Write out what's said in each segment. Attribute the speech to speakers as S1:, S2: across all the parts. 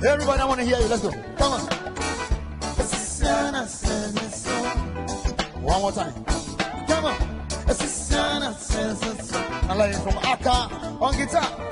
S1: Everybody, I want to hear you. Let's go. Come on. One more time. Come on. I like it from Akka on guitar.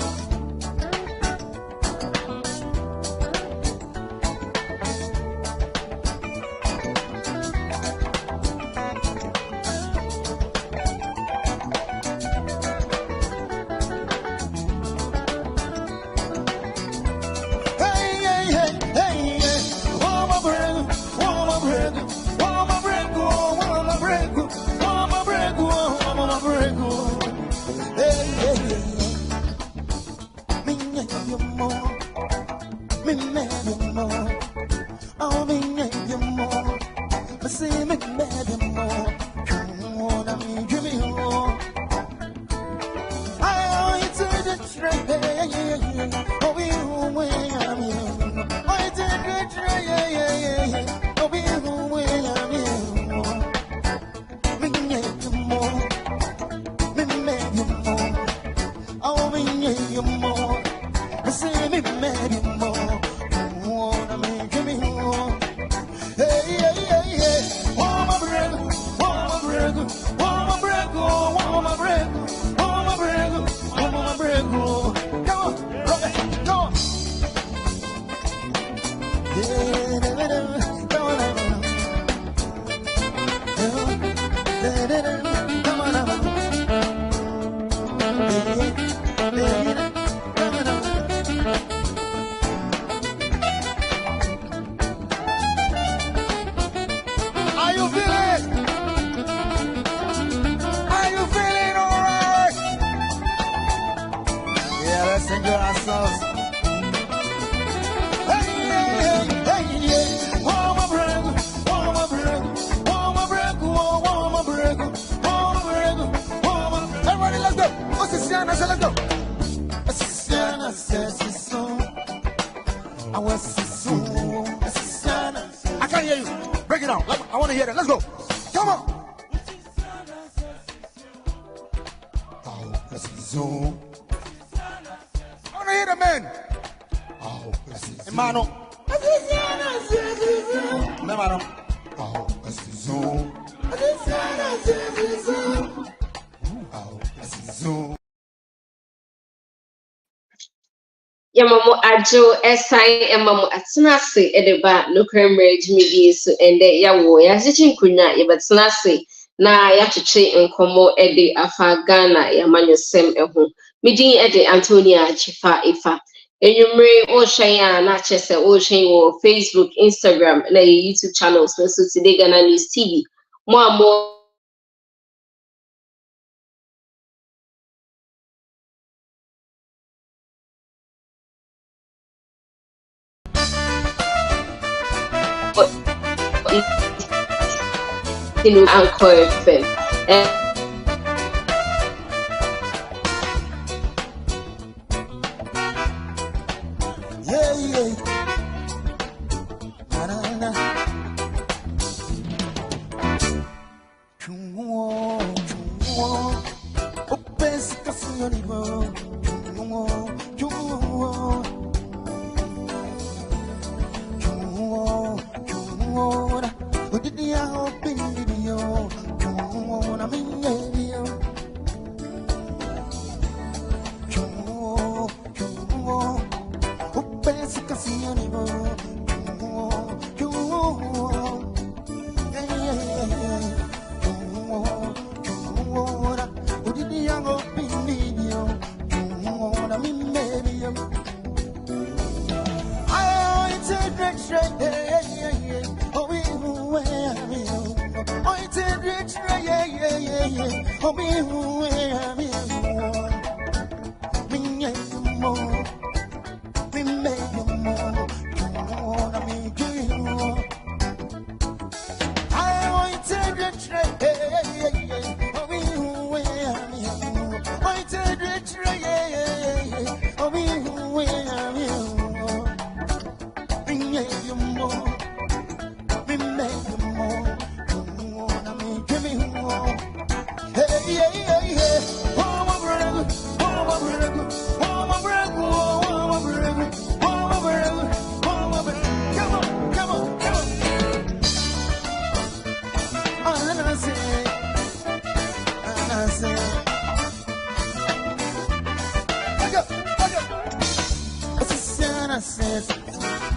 S1: I can't hear you. Break it down. I want to hear that. Let's go. Come on. Zoom. I want to hear the man. Hermano. Hermano.
S2: Yamamu ajo esai emamu atinase edeba no marriage media so ende yawo ya chichinkunya yebetinase na yatwetwe nkomo ede afa Ghana yamanyosem eho midin ede Antonia Chifa Ifa enyumre o hwan na chese o hwan wo Facebook, Instagram na YouTube channels so Today Ghana News TV mo Anchor FM.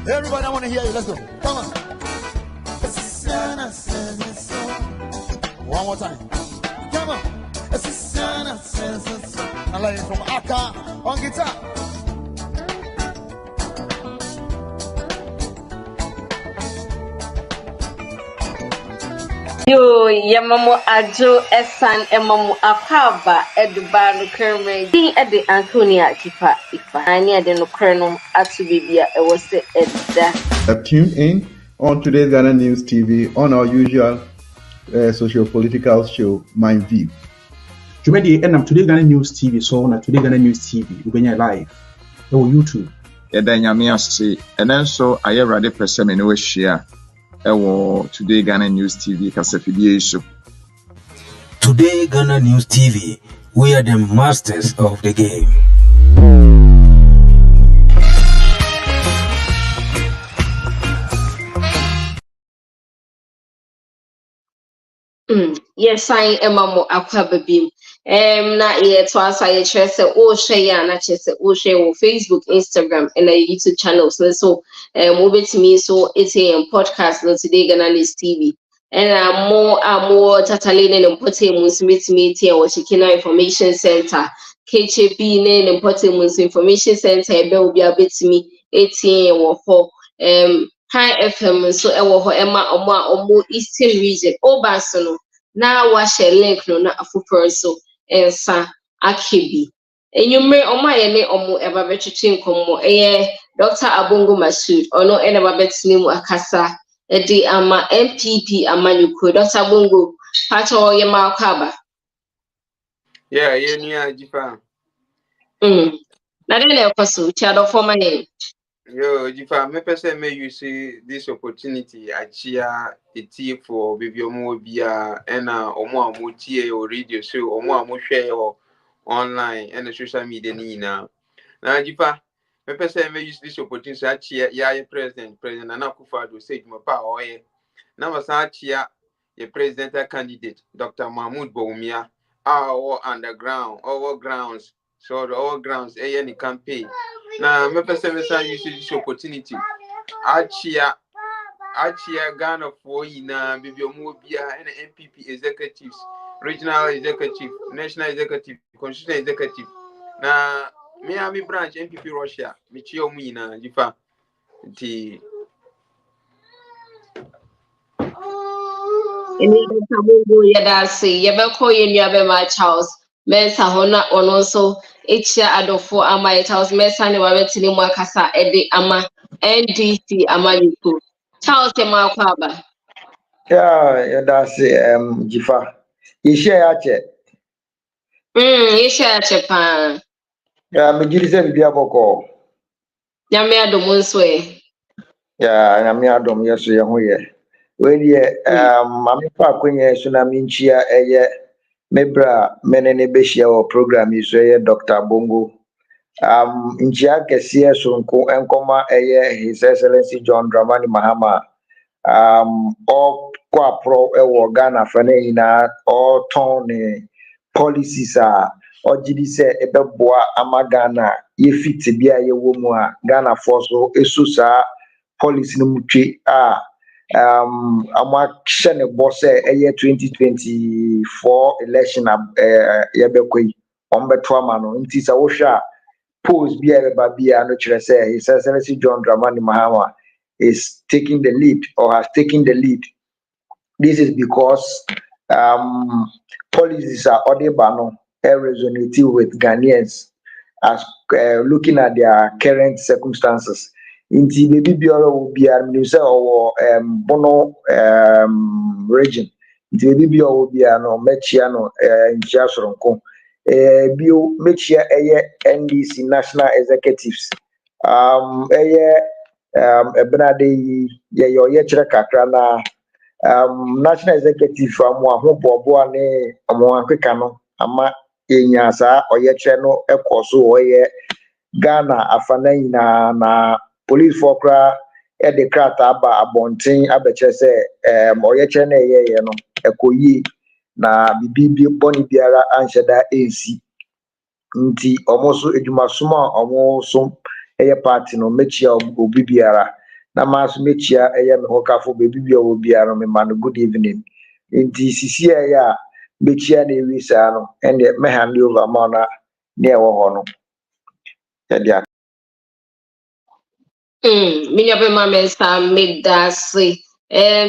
S1: Everybody, I want to hear you. Let's go. Come on. One more time. Come on. I like it from Aka on guitar.
S2: Yo, Yamamu Ajo, Esan, Emamu Akaba, Edubano Kerme, Ding at the Antonia Kipa, Ifa, Anya de Nocrenum, Atubibia, it was the Edda.
S3: Tune in on Today's Ghana News TV on our usual socio-political show, Mind View.
S4: Today Ghana News TV, so on Today Ghana News TV, we're going live on YouTube.
S5: And then Yamiasi, and then so I have ready person in which share. Today Ghana News TV Kasafidi.
S6: Today Ghana News TV, we are the masters of the game.
S2: Yes, I am a aquabim. Not yet, so as I chess share and I chess share on Facebook, Instagram, and a YouTube channels. So, move it to me. So, it's a podcast, not Today Ghana News TV. And I'm more Tatalin and Potem Smith meeting or Chikina Information Center, KHP name and Potem Information Center, will be a bit to me 18 or 4. High FM, so Emma or Eastern region, Obasono. Now wash a link no na afupro so ensa akebi enyumre omayene omo eba betwetwe nkomo Dr. Abongo Masud ono eba betini mu akasa edi ama NPP amanyuko Dr. Abongo pacho ye ma akaba
S7: yeah nua jifa
S2: na den e kwaso chiado former name
S7: yo jifa me pese me use this opportunity achia eti for baby omo bia ena omo amotie o radio show omo amohwe o online and social media ni na jifa me pese me use this opportunity achia ya president Nana Akufo-Addo say juma pa oye na masa achia ye presidential candidate Dr. Mahmoud Bawumia all underground all grounds so the all grounds any campaign na me pese me say use this opportunity achia Ghana for ina baby omo bia and NPP executives, regional executive, national executive, constitutional executive. Na Miami branch NPP Russia, Michio Mina, Jifa.
S2: Yadasi, Yabako Yabema Charles, Mesa Hona Onoso, Echa Adofo Ama Charles Mesa Wabetini Makasa Edi Ama NDC Amayuku. Charles Yamakwaba.
S8: Yeah, that's Jifa. You share che.
S2: You share Japan.
S8: Yeah, me giri se bibia boko.
S2: Nyame adom nso e.
S8: Yeah, na me adom yeso ye ho ye. We die mame pa kwenye so na minchia eye mebra menene behia o program yi so eye Dr. Bongo. Nchia kese so enkoma eye His Excellency John Dramani Mahama. Ọkwa pro ewo Ghana fane nyinaa ọtɔn ne policies a ɔgyedi sɛ ɛbɛboa ama Ghana yɛfiti bi a yɛwɔ mu a Ghana foɔ so esu saa policy no mu twe a amo ahyɛ ne bɔ sɛ ɛyɛ 2024 election a yɛbɛkɔ yi ɔmo bɛto ama no nti sɛ wohwɛ a polls bi a ɛbɛba bi a no kyerɛ sɛ His Excellency John Dramani Mahama is taking the lead or has taken the lead. This is because policies are audible resonating with Ghanaians as looking at their current circumstances. Inti baby biara will be administered or bono region. Inti baby biara will be no mechiano in Chiasoronko. Bio mechia NDC national executives. Ebenade ye yo ye kire kakra na national executive amu ahobobo ne amu akweka no ama enya saa oye kire no ekoso oye Ghana afana nyina na police for kra e de krata aba abonten abekire se oye kire na ye no ekoyi na bibi boni biara anhyeda ensi nti omoso edumasoma omoso eye party no mechia obi biara na maso mechia eye me hokafo bebi bia obi biara me man good evening nti sisi ya mechia na ewi saa no ene me hand over ma na ne ewo ho no ya
S2: Minya be mama sa medase.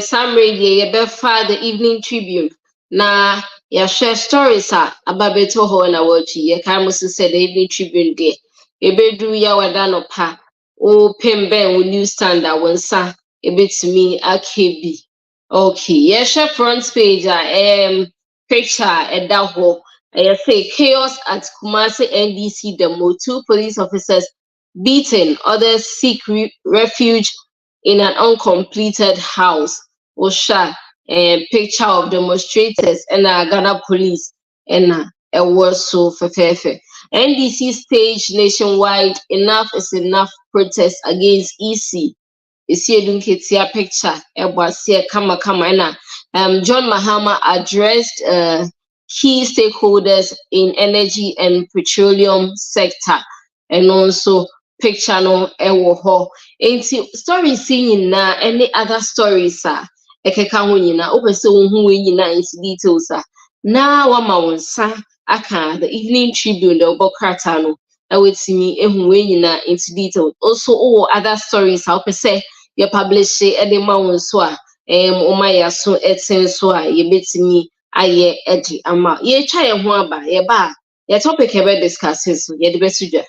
S2: Some radio ye be fa the Evening Tribune. Na ya share stories ababeto ho na wachi ye kan musu said the Evening Tribune de. Ebedu ya wada no pa. O pembe o newsstand wonsa ebetumi akebi. Okay, ye share front page picture eda ho. I say chaos at Kumasi NDC demo. 2 police officers beaten, others seek refuge in an uncompleted house. Osha, a picture of demonstrators and Ghana police and a Warsaw Fefefe. NDC stage nationwide enough is enough protest against EC. You see a picture kama John Mahama addressed key stakeholders in energy and petroleum sector and also picture no ewo ho enti stories nyina any other stories ekeka ho nyina opese wo hu we nyina in details na wama wonsa aka the Evening Tribune the obokrata no awetimi ehu we nyina in details also other stories opese ye publish e de ma wonso a umaya so etin so a ye betimi aye edi ama ye twa ye ho aba ye ba ye topic e be discuss so ye de besudwa.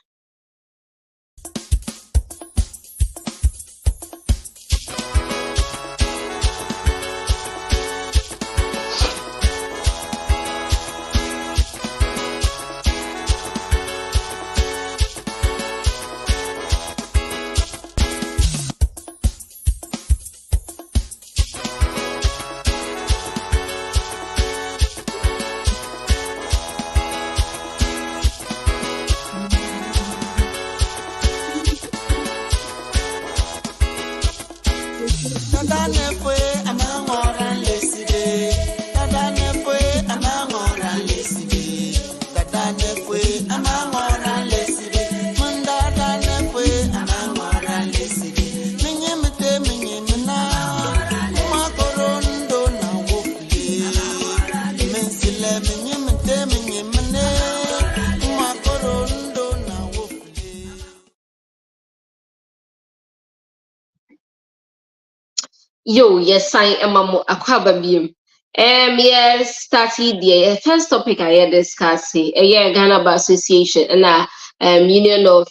S2: Yo, yes, I am Aquababim. Yes, started the first topic I discussed a Ghana Bar Association and Union of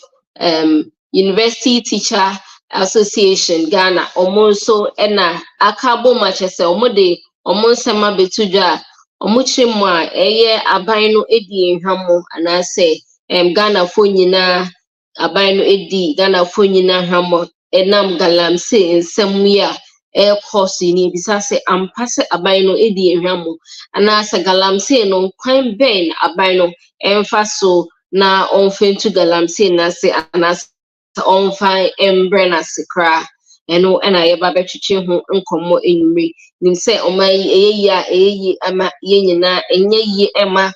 S2: University Teacher Association Ghana omonso ena akabo machese omode omonsema betuja omuchiremu a eye aban no edi enhwamo anase Ghana fo nyina aban no edi Ghana fo nyina hwamo enam galamse nsem ya ekosi ni bisase ampase aban no edi enhwamo anase galamse no kwan ben aban no emfa so na onfentu galamse na se anase onfa embrana sikra eno ena yeba betwetwe ho nkomo enumre nim se omai eyi ama yenyina enye yi ema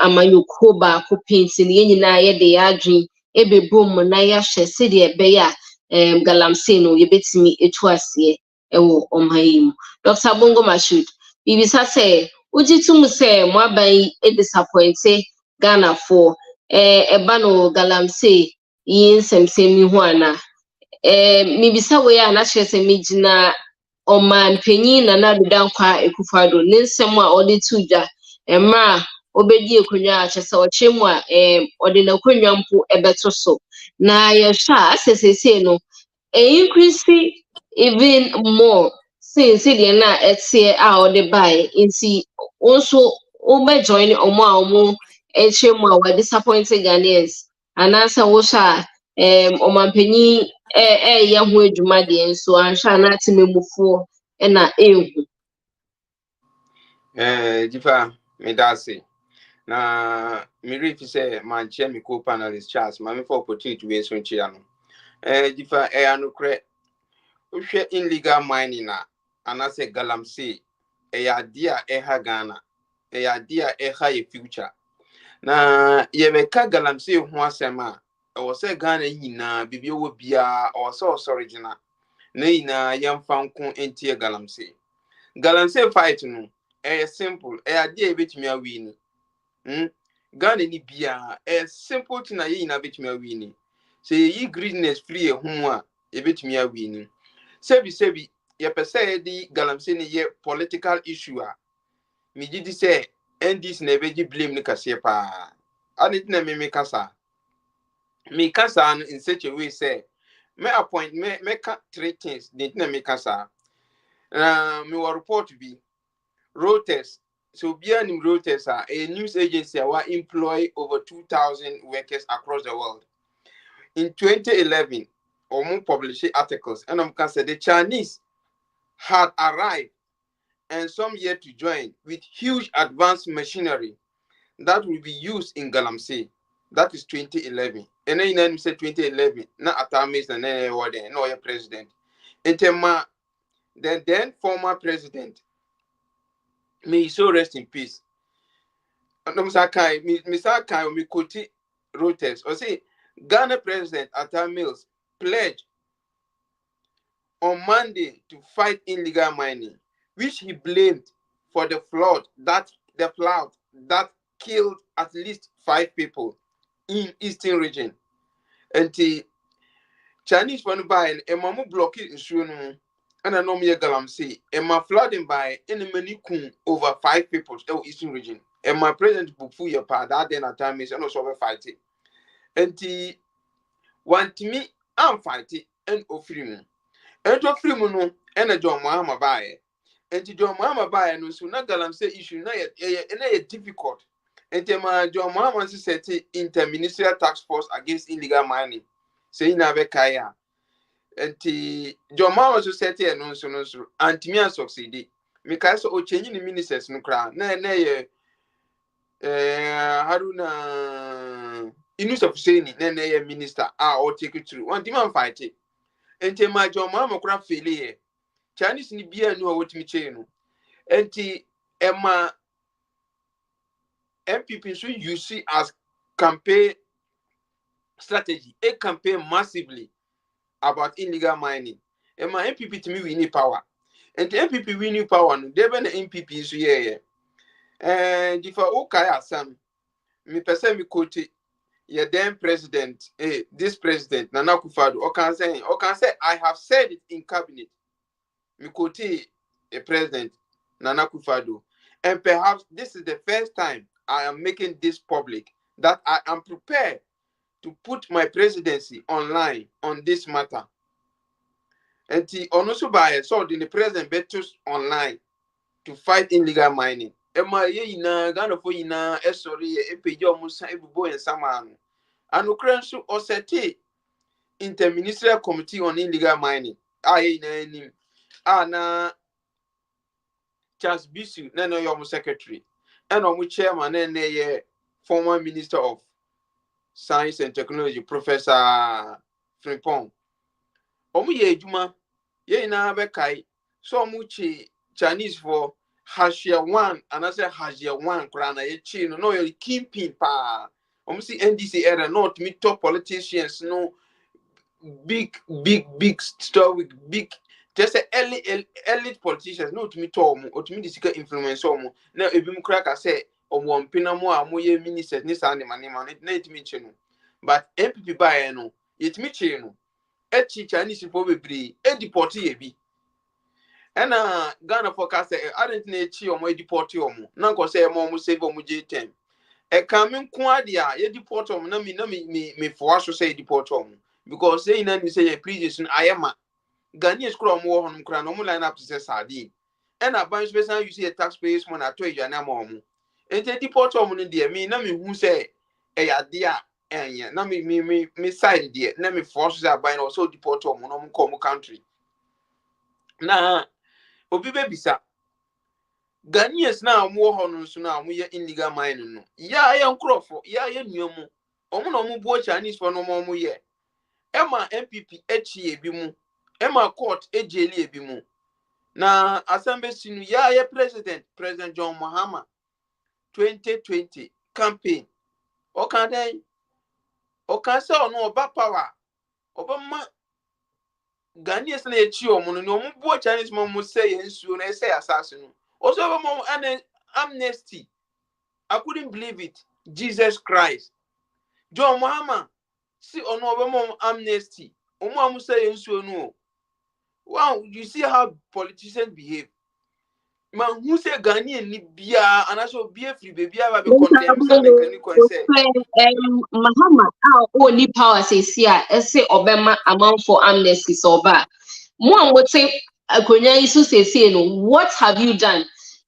S2: amanyuko ba ko painting yenyina ye de adwen ebebom na ya hye se de ebeya galamse no yebetimi etu ase ewo omai mu. Dr. Bongo Mashud bibisa se ujitum se mo aban disappointe Ghana for eba no galamse yin semsemi ho ana mibisa we ya na kyerese migina oman panyin na na dodankwa ekufado ne nsem a ode tuja emra obedi ekonwa a kyerese ochemu a ode na konwa mpo ebeto so na yehwa asesese no increase even more since the na etie a ode bai nti also obe join omo echemu a we disappointed Ghanaians anasa wo sha omampanyi ye ho adwuma de nso anhwa na atememufo na ehu
S7: Jifa medase na me refi say man chair me co-panelist Charles ma me for opportunity we so nchia no Jifa anokre uhwe illegal mining na anase galamsey ya dia ha Ghana ya dia ha ye future na ye beka galamsey ho asema o se Ghana nyina bibie wo bia o se original na nyina yemfa nko entie galamsey fight no simple dia ebetumi awini Ghana ni bia simple thing na ye nyina betumi awini se yi greediness free ho a ebetumi awini sebi ye pese di galamsey ni ye political issue a mi gidi se NDC na beji blame ni kase pa ani na me kasa in such a way say me appoint me ka 3 things the na me kasa me will report be Reuters so bia nim Reuters a news agency wa employ over 2,000 workers across the world in 2011 omo publish articles and can say the Chinese had arrived and some yet to join with huge advanced machinery that will be used in Galamsey. That is 2011. And then say 2011, na atamis na no your president. Intema then former president. May he so rest in peace. Mr. Kai mi koti Reuters or say Ghana president Atta Mills pledged on Monday to fight illegal mining, which he blamed for the flood that killed at least 5 people in eastern region. And the Chinese one by and mamu block it in Shunu and I know me Galamsey and my flooding by any many over 5 people in eastern region. And my president Bufu your part that then at time is also fighting. And the want me I'm fighting and offering. And to free no and a John Mahama by and to John Mahama by and so na Galamsey issue na difficult. And John Mahama said interministerial task force against illegal mining. Say na be kaya. And John Mahama also said here no so and me succeed. Because so changing the ministers no kra na Haruna Inus of saying na minister or take it through. One demand fight it. And John Mahama kra failure. Chinese ni bia no what me chain. And Emma NPP so you see as campaign strategy. A campaign massively about illegal mining. And my NPP to me we need power. And the NPP we need power. No, they been the NPP so yeah. And if I okay some me person me quote yeah then president this president Nana Akufo-Addo or can say I have said it in cabinet. Me quote a president Nana Akufo-Addo. And perhaps this is the first time I am making this public that I am prepared to put my presidency online on this matter. And the also by so the president betus online to fight illegal mining. Emma ye na Ghana for ina sorry e page almost ebubo and samano. And Ukraine so osete interministerial committee on illegal mining. Aye na nim. Na Charles Bisu na no your secretary. And on chairman na ye former minister of science and technology Professor Frimpong. Omu ye ejuma ye na be kai so much Chinese for Hashia one and I say Hashia one krana ye chino no ye kingpin pa. See NDC era not me top politicians no big store with big just say elite politicians no to me to or to me the secret influence omo now ebim crack I say omo mpina mo a mo ye ministers ni sa ne manema na it me chino but MPP by no it me chino Chinese people be deport ye bi. And Ghana forecast I didn't need chi or my deport you. Nanko say more save or J10. A coming quadia, ye deport on me for us to say deport on. Because saying then you say a previous I am a Ghanaian scrum war on Cranom line up to say sardine. And a bunch of you see a taxpayers when I told you an amom. And they deport on in dear me, no me who say a dear. And yeah, na me side there. Na me forces are buying also deport on no come country. Na obi be bisa. Ghanaians na mo hono so na mo ye illegal mining no. Ya ye nkrofo, ya ye nuamu. Omo na omo bo Chinese for no mo ye. Ema NPP echi ebi mu. Ema court ejeli ebi mu. Na assembly sinu ya ye President John Mahama 2020 campaign. Okade Okase ono oba power. Obama Ghanaians na echi omo no omo bo Chinese mo say ensuo na say assassin no. Also omo an amnesty. I couldn't believe it. Jesus Christ. John Mahama see ono obo amnesty. Omo say ensuo no. Wow, you see how politicians behave. Man who say Ghanaian ni bia and also be free baby aba be condemn some mechanical say
S2: Mahama only power say sia say obema amount for amnesty so ba mo am say akonya isu say no what have you done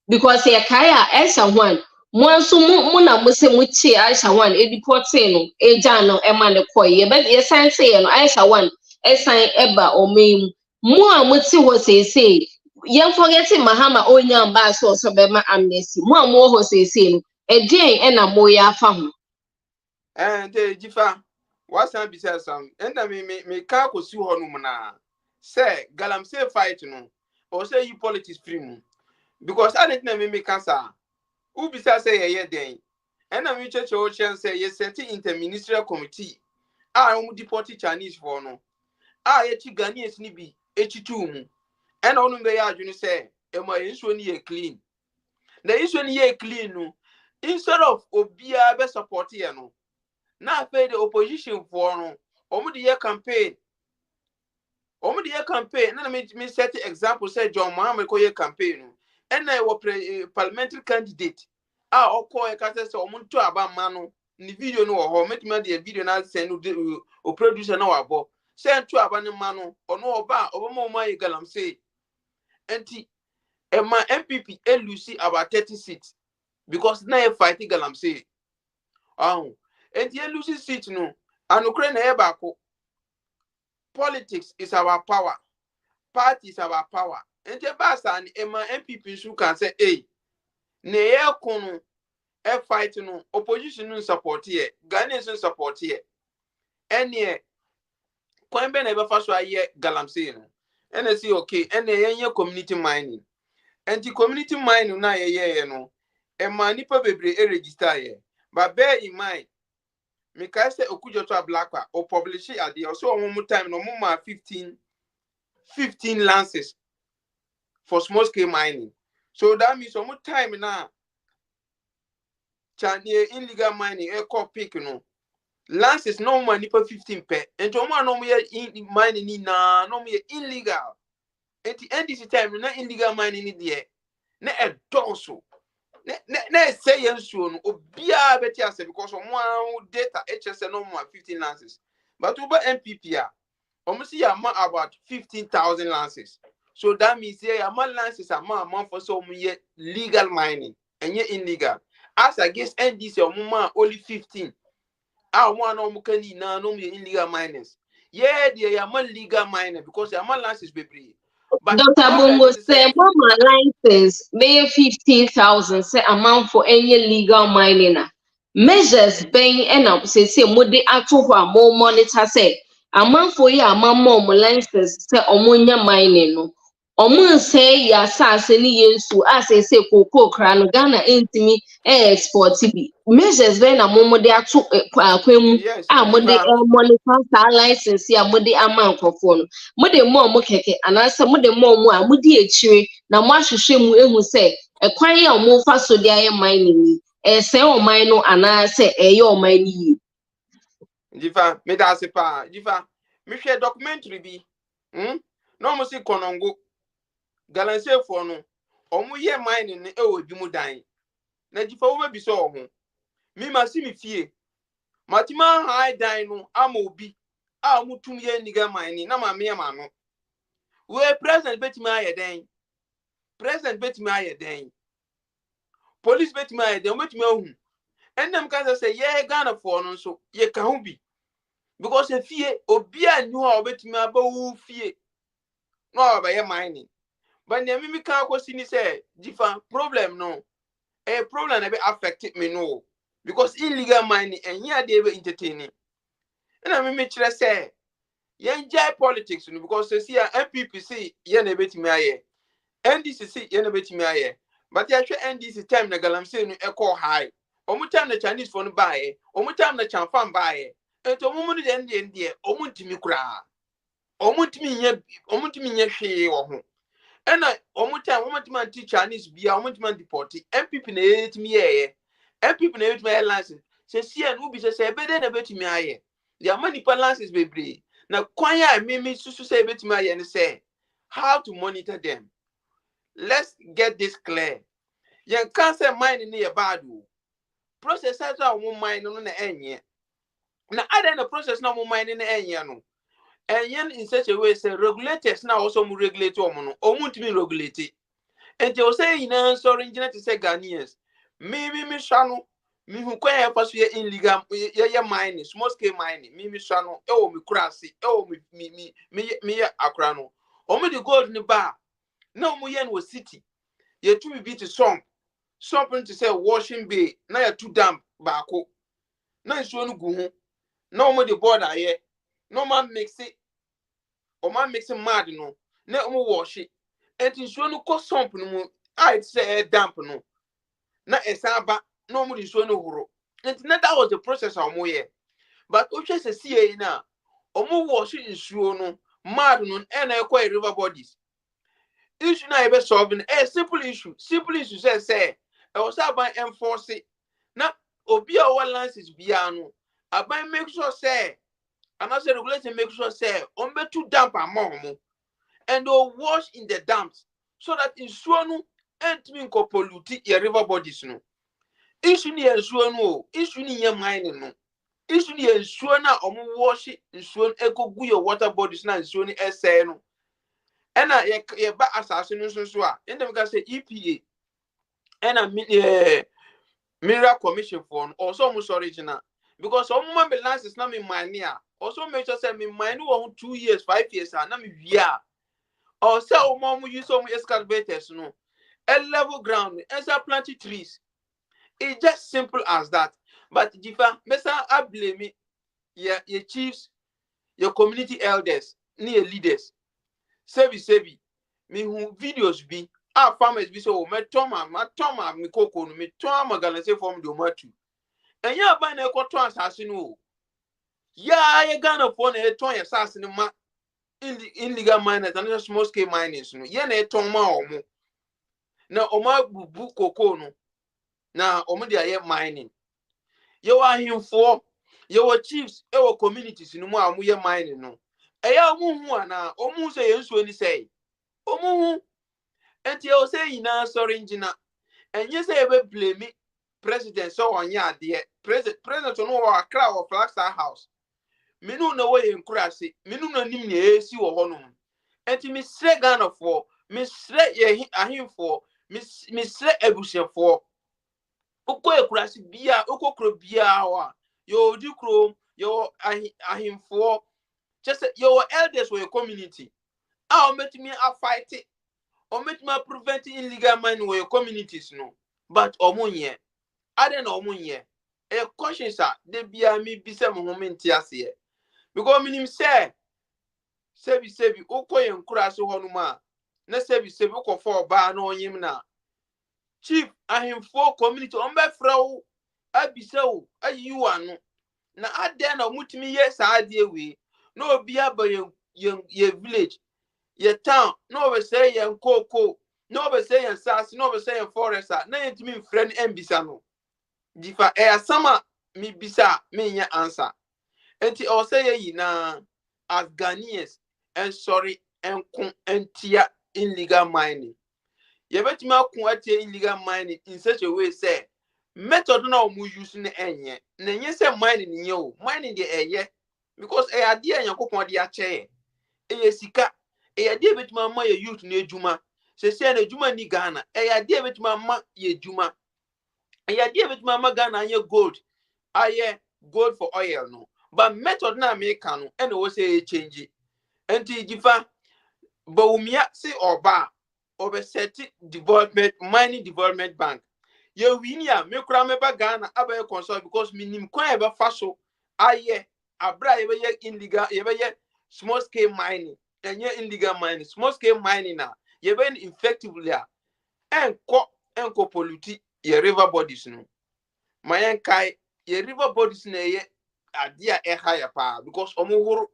S2: because e kaya Aisha one mo nso mo na mo say mo chi Aisha one e deport no e jan no e ma ne koye but e san say no Aisha one e san eba o mem mo am ti wo say yen forgetting Mahama onya mba so bema amnesty mo am ho say no e den e na mo ya fa ho
S7: and jifa what's am be say some and me ka ko si ho no na say galamsey fight no or say you politics free mu because I didn't me cancer who be say ye den and me church o chen say ye set interministerial committee deport Chinese for no ye chi Ghanaians ni bi echitu mu and onu be ya adwunu say e ma issue ni ye clean na issue ni ye clean no instead of obia be support ye no na fe the opposition for no omu de ye campaign na me set example say John Mahama ko ye campaign no and na we parliamentary candidate okọ e ka say omu nto aba ma no ni video no ho metima de video na send o producer na wabo say nto aba ne ma no ono oba obama o ye galamsey enti e ma MPP elusi about 30 seats because na e fight galamsey enti elusi seat no and Ukraine na e baako. Politics is our power. Party is our power. Enti basa and ema MPP who can say, hey, ne ye kono e fight no opposition no support here, Ghanaians support here. Ene kwan be na e be fa so aye galamsey no. Ene say okay, ene ye community mining. Enti community mining na ye no. Ema nipa bebre e register here. But bear in mind, me ka say okujo to blackwa o publish at the also one time no more 15 lances for small scale mining. So that means some time now Chinese illegal mining e pick no lances no more nipa 15 per and to one no more mining ni na no more illegal at the end this time na illegal mining ni there na e donso na say yensuo no obia beti ase because one data HSN no more 15 lances but over MPP almost about 15,000 lances. So that means lances amount for some legal mining and illegal. As against NDC only 15. I want no illegal miners. Yeah, they are legal miner because lances be free. But
S2: Dr. Bongo say mama license may 15,000 say amount for any legal mining. Measures being end up say mode ato for more monitor say amount for ya amount license say omunya mining no. Omun say ya asase ni yensu as say koko kra no Ghana entimi export bi. Measures being na mode ato kwemu a mode monitor sa license ya mode amount for no. Mode mo keke anasa mode mo a mudi echire na mo ahwehwe mu ehu se ekwan ya mo fa so dia ye mining ni se o mine no anase eye o mine yi
S7: Jifa me da se pa jifa me hwe documentary bi no mo si konongo galanse fo no omo ye mining ne e bi mu dan na jifa wo bi so ho mi ma si mi fie matima high dan no ama obi a mutum ye niga mining na ma me ma no we president betimi aye den president betimi aye den police betimi aye den betimi ahu endem kan say ye Ghana for no so ye ka hu bi because e fie obi anyu a betimi abawu fie no abaye mining but ne mi kan akosi ni say jifa problem no problem na be affect me no because illegal mining and here they be entertaining and me kire say ye enjoy politics no because see NPP see ye na betimi aye NDC see ye na betimi aye but ye hwe NDC time na galamsey no echo high omu time na Chinese phone buy omu time na Chanfan buy ento omu de ndie omu ntimi kura omu ntimi nye hwe wo ho ena omu time omu ntimi anti Chinese bia omu ntimi deport MPP na yetimi ye MPP na yetimi license se see no bi se ebede na betimi aye their money balances bebre na kwan ya mimi susu se betimi aye ne say how to monitor them. Let's get this clear. Yen cancer mining near badu. Process as our mine on the enye. Now other the process now mining the enye no. And yen in such a way say regulators now also regulate omono. Omuntu me regulate. And they say in answer engineer to say Ghanaians. Me shano. Me who kwa pass ye illegal ye mining, small scale mining. Me shano. Oh me krasi. Oh me akrano. Omo the gold in the bar. No mo yen was city. Ye two be to something to say washing bay na ya too damp baako na nsuo no gu ho na omo the border ye no man mix it o man mix mad no na omo wash it enti nsuo no ko sump no mu I say damp no na esaba na omo the nsuo no horo enti na that was the process omo ye but o hwe se see na omo wash nsuo no mad no e na ekọ river bodies issue na ebe solving a simple issue say I was about enforce it. Now, obi our lances biano. About make sure say, and I said regulation make sure say, on be too damp among and they'll wash in the damps so that in swanu and me ko pollute your river bodies no. Issue ni swanu, issue ni your mining no. Issue ni swana wash it in swan echo gu your water bodies na swani essay no. And I ba assassin so a in them can say EPA. And a mineral commission for also almost original because some man balance is not in my near also make sure say me mine 2 years 5 years and na me via or so mom use some excavators no a level ground and so plant trees. It's just simple as that. But jifa mesa I blame me your chiefs, your community elders, near leaders. Sebi me who videos be our farmers be so me toma me cocoa me toma gonna say from the matu and ya by na ko to asase no ya ye Ghana for na to asase no ma illegal miners and small scale miners no ye na to ma omo na omo bubu cocoa no na omo dey ye mining ye wa himfo ye wa chiefs e wa communities no mu a mo ye mining no e ya omo hu ana omo say ye nsuo ni say omo hu enti o say ina sorry ngina enye say e be blame president so on ya de president no wa Accra or Flagstaff house menu na way enkurase menu na nim na esi wo hono enti me sre Ghana for me sre ye ahemfo me sre abusiafo ukọ ekurase bia ukokro bia wa yo di kro yo ahemfo just your elders for your community ah o metimi a fight it o metimi prevent illegal mining for your communities no but omunye ade na omunye e conscience de bia mi bisa mo ho menti ase because minim say sebi ukọ enkurase ho no ma na sebi ukọ for ba na onyim na chief ahemfo community on be frawo abisawo ayiwu anu na ade na mutimi ye sa ade we na obi aba ye village ye town na we say ye nkoko na we say ye sas na we say ye forest na yetimi mfre no embisa no difa asama mi bisa me nya answer enti o say ye na as Ghanaians and sorry enko entia illegal mining ye betimi akon atia illegal mining in such a way say method na o mu use na enye na nye say mining nye o mining de eye because ade yakopon de ache e sika ade betimi ama ye youth na ejuma se se na ejuma ni Ghana ade betimi ama ye ejuma ade betimi ama Ghana ye gold aye gold for oil no but method na me kan no e na wo say change enti gifa Baumia say oba set development mining development bank ye winia me kura me ba Ghana abaye consult because minim kwan e ba fa so aye abra ye be illegal ye be small scale mining enye illegal mining small scale mining na ye be effectively enko pollute ye river bodies no mayen kai ye river bodies na ye adia e higher pa because omo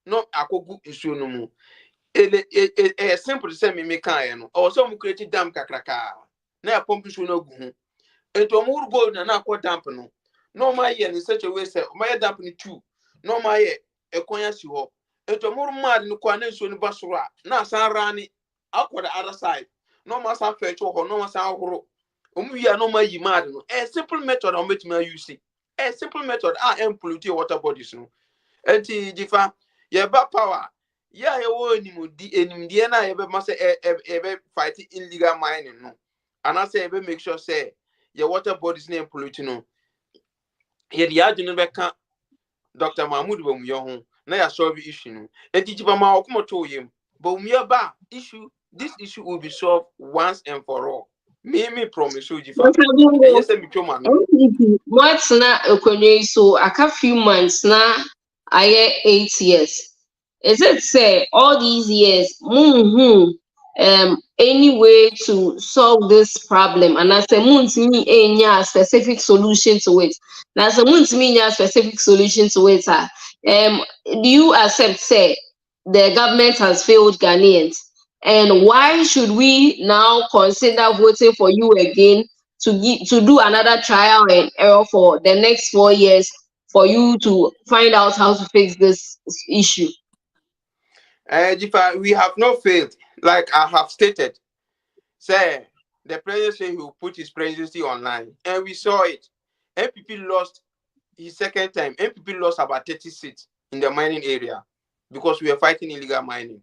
S7: no akogu isuo no mu simple say me kan no o so mu create dam kakraka na ya pump isuo no gu ho ento omo gold na akọ damp no no ma ye in such a way say o ma ye damp ni 2 no ma ye ekonya si ho ento omo mad no kwa na isuo no basoro a na san rani akọ the other side no ma san fetch ho no ma san horo omo wi a no ma yi mad no simple method o metuma use simple method pollute water bodies no enti difa ye ba power ya ye wo enimdie na ye be ma say e be fight illegal mining no and I say e be make sure say your water bodies na pollute no ye di adwene be ka Dr. Mahmoud Bawumia ho na ya solve issue no enti jiba ma okomoto yem Bawumia ba this issue will be solved once and for all me promise you jifa and yes me twoma no
S2: what's na ekonye so aka few months na aye 8 years is it say all these years any way to solve this problem and as a muntimi enya specific solution to it now as a muntimi enya specific solution to it do you accept say the government has failed Ghanaians and why should we now consider voting for you again to do another trial and error for the next 4 years for you to find out how to fix this issue?
S7: Jifa, we have not failed. Like I have stated, say the president said he will put his presidency online, and we saw it. NPP lost his second time. NPP lost about 30 seats in the mining area because we are fighting illegal mining.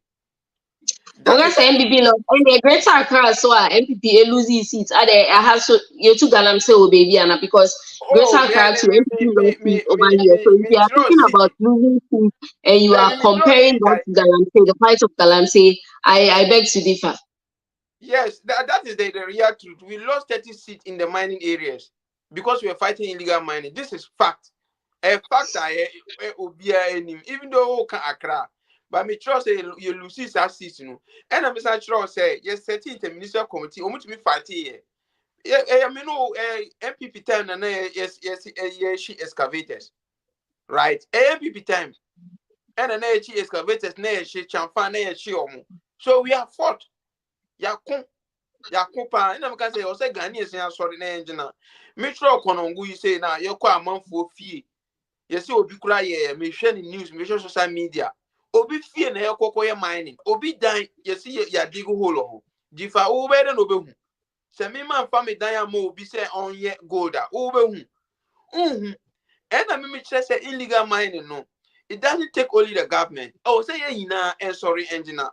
S2: Unless NPP lost, and the Greater Accra so NPP loses seats. I have so you two Galamsey baby Anna because Greater Accra to NPP lost seats over here. So if you are talking about losing seats and you are comparing that to Galamsey, the fight of Galamsey, I beg to differ.
S7: Yes, that is the real truth. We lost 30 seats in the mining areas because we are fighting illegal mining. This is fact. A fact even though Accra. But me trust say you lose that seat, you know. And I'm sure say yes, 13th ministerial committee, almost me fighting here. Yeah, me know MPP time and yes, she excavators, right? MPP time and then she excavators, she chamfan, she so we have fought. Yakupa, and I'm going to say, I was a Ghanaian, sorry, engine. Metro Konongu, you say now, you're quite a month for fee. Yes, you'll be crying, me sharing news, me social media. Obi fear na ekokoye mining obi dan yesi ya digu holo difa wo be no be hu se me man fa me dan am obi se onye gold a wo be hu e na me kire se illegal mining no it doesn't take only the government. Oh, say and sorry, engineer.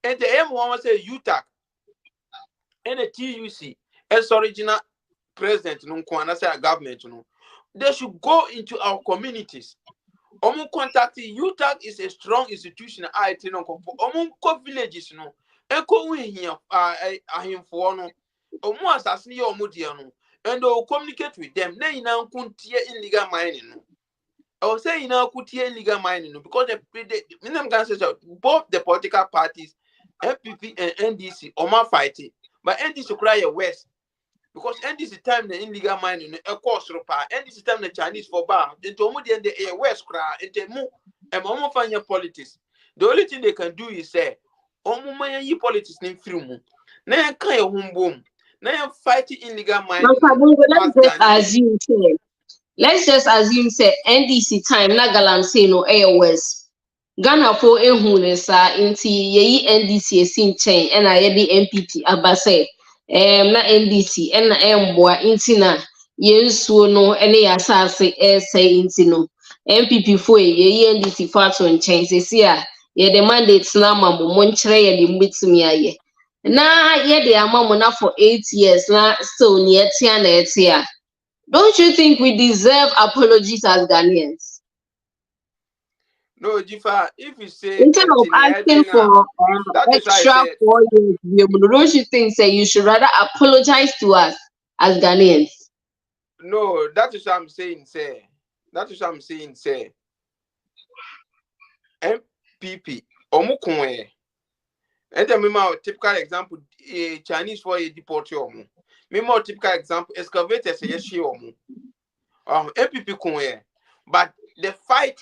S7: And the M1 say UTAC and the TUC as original president no say a government no. They should go into our communities. Omu contacting UTAC is a strong institution. I think omu villages no. Eko we here ahim for no. Omu assassin omu dia no. And they will communicate with them. Then you know kuntie illegal mining no. I was saying now could illegal mining because both the political parties, NPP and NDC, are fighting. But NDC cry west because NDC time the illegal mining a course ropa, NDC time the Chinese for bar, into Omudi the west cry, into move and Omofanya politics. The only thing they can do is say, Omumaya ye politics in Frimu. Now kind of home boom. Now fighting illegal mining.
S2: Let's just assume say NDC time na galamsey no west. Ghana for ehune sa inti yeyi NDC esin chain and I the NPP abase na NDC and emboa inti na yensuo no ene yasase say inti no NPP for yeyi NDC for aton chain se a ye the mandates na mambo monchre ye the mbitumi aye na ye the amamo na for 8 years na still near tia na etia. Don't you think we deserve apologies as Ghanaians?
S7: No, Jifa, if you say
S2: instead of asking for extra 4 years, don't you think say you should rather apologize to us as Ghanaians?
S7: No, that is what I'm saying, say. That is what I'm saying, say. MPP, Omukunwe. And then a typical example, Chinese for a deportee omu. Mimo typical example, excavators a yeshi omu. MPP kunwe. But the fight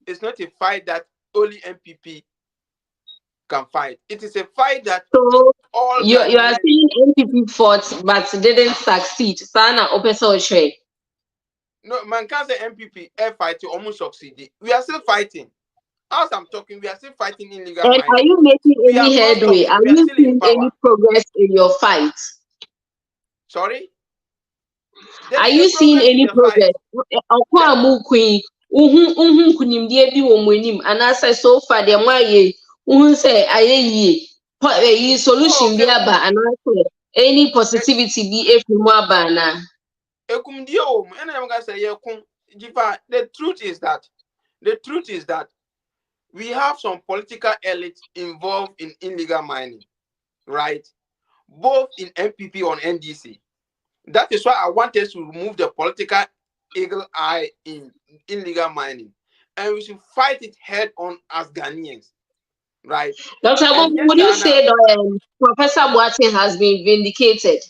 S7: is not a fight that only MPP can fight. It is a fight that
S2: all you are saying MPP fought but didn't succeed. Sana opeso.
S7: No, man can't say MPP fighting almost succeeded. We are still fighting. As I'm talking, we are still fighting illegal mining.
S2: Are you making any headway? Are you seeing any progress in your fight?
S7: Sorry?
S2: Are you seeing any progress? And I say so far the way say aye solution be aba and any positivity be if you aba na.
S7: The truth is that we have some political elites involved in illegal mining, right? Both in MPP or NDC. That is why I want us to remove the political eagle eye in illegal mining. And we should fight it head on as Ghanaians, right?
S2: Dr. Would you say that Professor Boateng has been vindicated?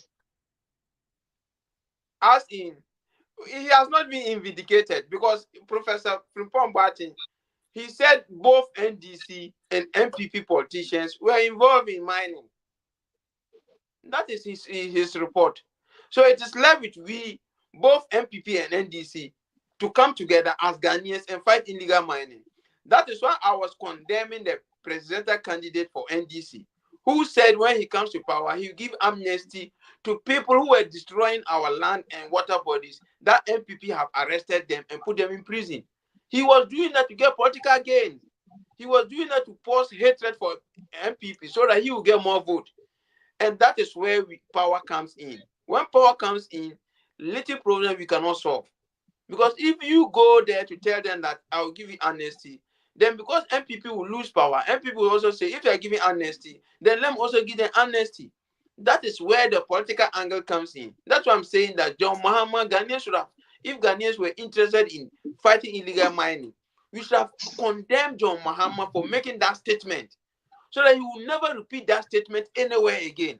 S7: As in, he has not been vindicated because Professor Frimpong Boateng, he said both NDC and MPP politicians were involved in mining. That is his report. So it is left with we, both MPP and NDC, to come together as Ghanaians and fight illegal mining. That is why I was condemning the presidential candidate for NDC, who said when he comes to power, he will give amnesty to people who were destroying our land and water bodies, that MPP have arrested them and put them in prison. He was doing that to get political gain. He was doing that to force hatred for MPP so that he will get more vote. And that is where power comes in. When power comes in, little problem we cannot solve. Because if you go there to tell them that I will give you amnesty, then because MPP will lose power, MPP will also say, if you are giving amnesty, then let me also give them amnesty. That is where the political angle comes in. That's why I'm saying that John Mahama, Ghanaians should have, if Ghanaians were interested in fighting illegal mining, we should have condemned John Mahama for making that statement so that he will never repeat that statement anywhere again.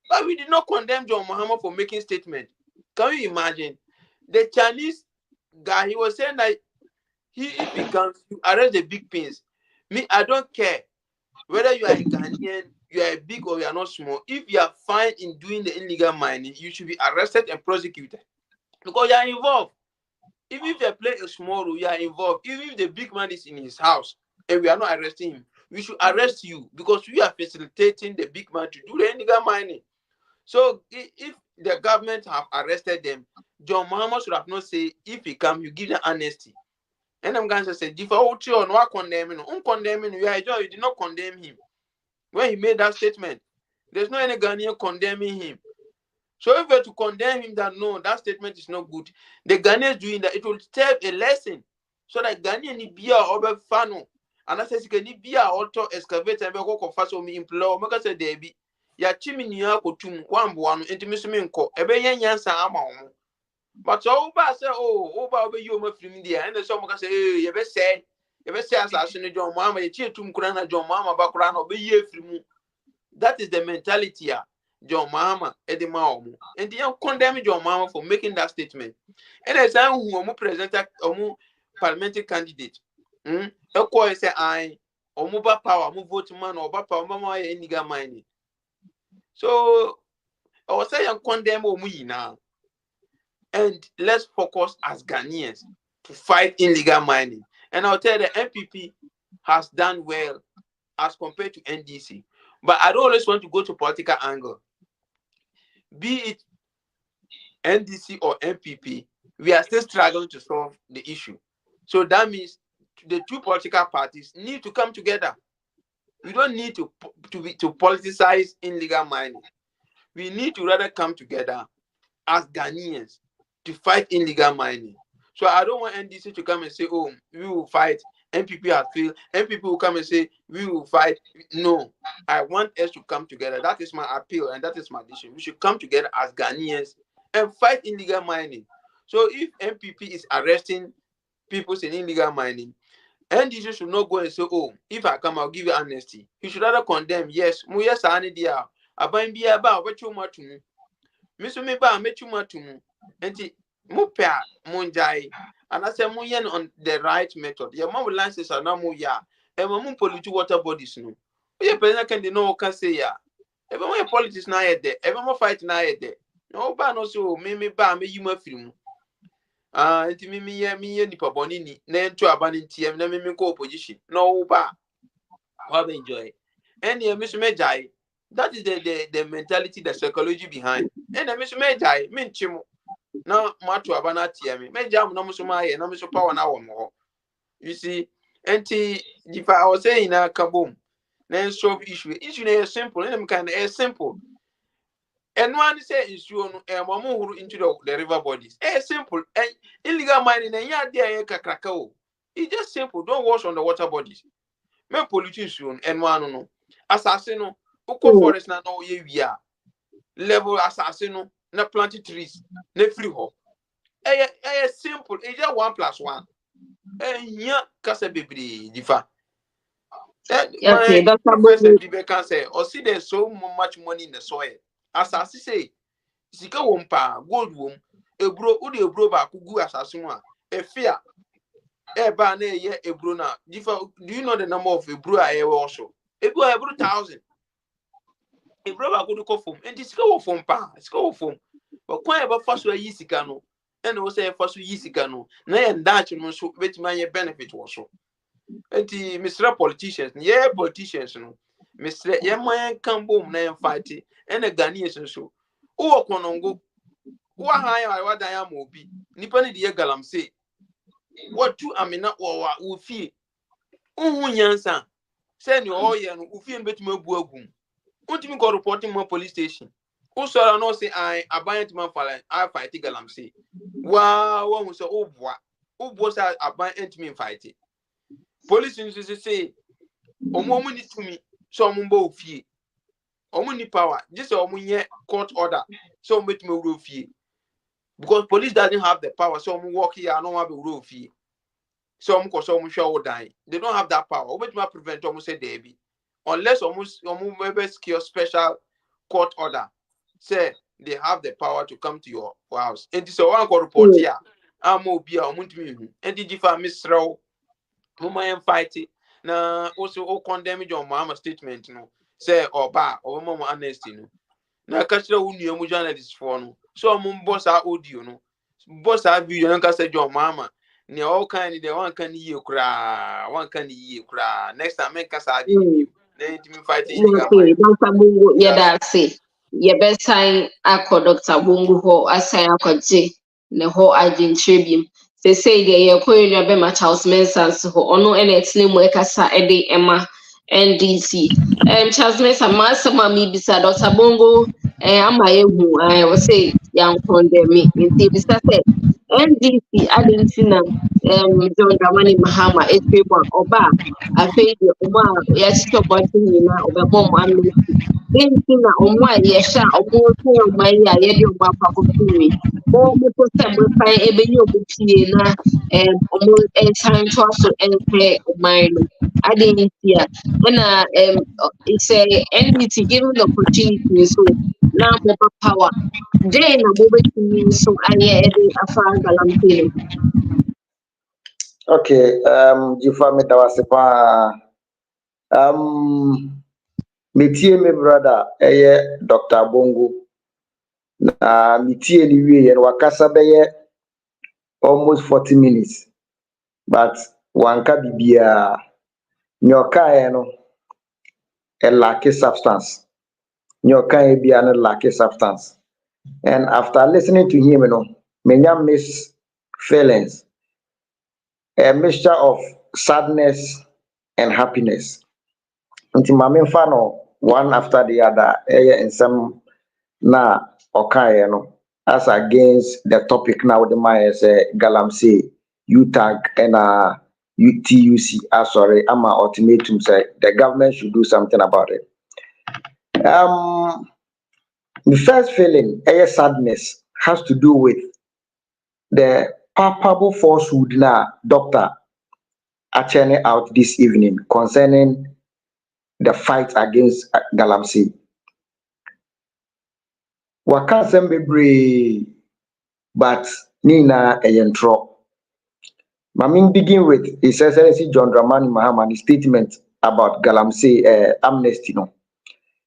S7: But we did not condemn John Mahama for making statement. Can you imagine? The Chinese guy, he was saying that if he comes, you arrest the big pins. Me, I don't care whether you are a Ghanaian, you are big or you are not small. If you are fine in doing the illegal mining, you should be arrested and prosecuted because you are involved. Even if you play a small role, you are involved. Even if the big man is in his house and we are not arresting him, we should arrest you because we are facilitating the big man to do the illegal mining. So if the government have arrested them, John Mahama should have not said, if he comes, you give them amnesty. And I'm going to say, if I no condemning, uncondemning, you did not condemn him when he made that statement. There's no any Ghanaian condemning him. So if we're to condemn him that no, that statement is not good, the Ghanaians doing that, it will serve a lesson so that Ghanaian ni bia over fano. And I says, can be a auto excavator and go confess on me implore, make us a debi. Ya chimney yako tum, one, intimacy ko, ebe yan yansa amount. But so say, oh, over you, my friend, there, and the summer can say, you ever say, assassin John Mama, a cheer to Mkrana, John Mama, background, or be ye free. That is the mentality, John Mama, Eddie Maumu. And they condemn John Mama for making that statement. And as I who presented a parliamentary candidate, a call say, I, or move power, move vote man, or power, mama, illegal mining. So I was saying, condemn me now. And let's focus as Ghanaians to fight illegal mining. And I'll tell you, the NPP has done well as compared to NDC. But I don't always want to go to political angle. Be it NDC or NPP, we are still struggling to solve the issue. So that means the two political parties need to come together. We don't need to politicize illegal mining. We need to rather come together as Ghanaians to fight illegal mining. So I don't want NDC to come and say, oh, we will fight. NPP has failed. NPP will come and say, we will fight. No, I want us to come together. That is my appeal and that is my decision. We should come together as Ghanaians and fight illegal mining. So if NPP is arresting people in illegal mining, NDC should not go and say, oh, if I come, I'll give you amnesty. He should rather condemn, yes, yes, I need the aban be about what you want to me. Miss me ba met you to me. And Mupia Munjai, and I say Muyan on the right method. Your mom lances are no more ya, and my moon polluted water bodies. No, we can no can say ya. Every more politics now at there, every more fight now at there. No ban also, me ba me you my film. It me and Pabonini, then to abandon TM, never me go opposition. No ba. Have enjoy. And yeah, Miss Medjai, that is the mentality, the psychology behind. And Miss Medjai, mean chimo. Now, Matu Abana TM, Medjam no Musuma, and no Miss Power now more. You see, and if I was saying a kaboom, then solve issue is simple, and kind of simple. And one say is you and Mamu into the river bodies. Simple and illegal mining, and yeah, dear Kakao. It's just simple. Don't wash on the water bodies. Me politician and one no assassino. Uko forest na no ye we are level assassino na planted trees na free ho. Simple. It's just 1+1. Yeah, kasa bebre difa.
S2: Okay,
S7: My
S2: Dr.
S7: professor
S2: Bogu.
S7: Dibe can say, or see there's so much money in the soil. Assassin say, Sika wompa, gold womb, a bro, udi a bro ba kugu assassin, a fear. Ba na ye a bro na. Do you know the number of a bro I also? A bro 1,000. A bro ba kudu ko form, and this go from pa, it's go from. But quite about first way yisikano, and also a first yisikano. Nay and that you must which my benefit also. And the Mr. Politicians, yeah, politicians, no. Mr. Yamayan Cambo, name fighting, and a Ghanaian so. Oh, Konongo, what high what I am will be. Nippani the Galam say, what you am not or who feel. Oh, Yansan, send your oil and who feel better more boom. What you got reporting more police station? Who saw no say I abandoned my father, I fight Galam say. Wow, one was oh, what? Who was I abandoned me fighting? Police say, Omo need to me, so mumbo fee. Omo need power, just omo court order, so make me rule fee. Because police doesn't have the power, so omo walk here, I don't have a rule fee. So omo cause omo sure die. They don't have that power. Omo to prevent omo say debi. Unless omo maybe secure special court order, say they have the power to come to your house. And this one go report here. Amo be omo to me. And did you find Miss Row? Mama fight it. Na also condemn John Mama statement no say oba or mama amnesty no na kachira unu mu journalist for no so mo boss audio no boss video no ka say John Mama ne all kind the one can ye kra next time make us adi na intimi fight illegal
S2: Okay, Dr. Bogu, yeah, that's it. Yeah, best sign I call Dr. Bogu ho assign akwaje ne ho agent tribune. They say the Korea Bema Charles Mensah so ono and its name Wekasa Eddie Emma NDC. Charles Mensah Masama me beside Dr. Bongo who I was say young condemn me in TV say NDC Adentina John Dramani Mahama Equipment Oba I feel the Oma Yachito Botina or Mom Amnesty. Then Tina Oma Yasha or more my Yadi Oba Pakumi. More person will find a video na almost a time to us and pay mine. I didn't see when it's a NDC given the opportunity so now more power. Then a movie to me so I a far galampe.
S8: Okay, Jifa Metawasepa. Metie me brother, Dr. Bongo. Na metie ni wie yen wakasa beye almost 40 minutes. But wanka bibia nyoka no a lack substance. Nyoka bia no lack substance. And after listening to him, many miss feelings, a mixture of sadness and happiness. Until my main fan one after the other, in some na okay, as against the topic now, the my Galamsey, UTAG and UTUC. Sorry, I'm ultimatum say the government should do something about it. The first feeling, sadness, has to do with the palpable falsehood na doctor are churning out this evening concerning the fight against Galamsey. Wakasem bebre, but Nina Eyentro. Maming begin with His Excellency John Dramani Mahama statement about Galamsey amnesty. No.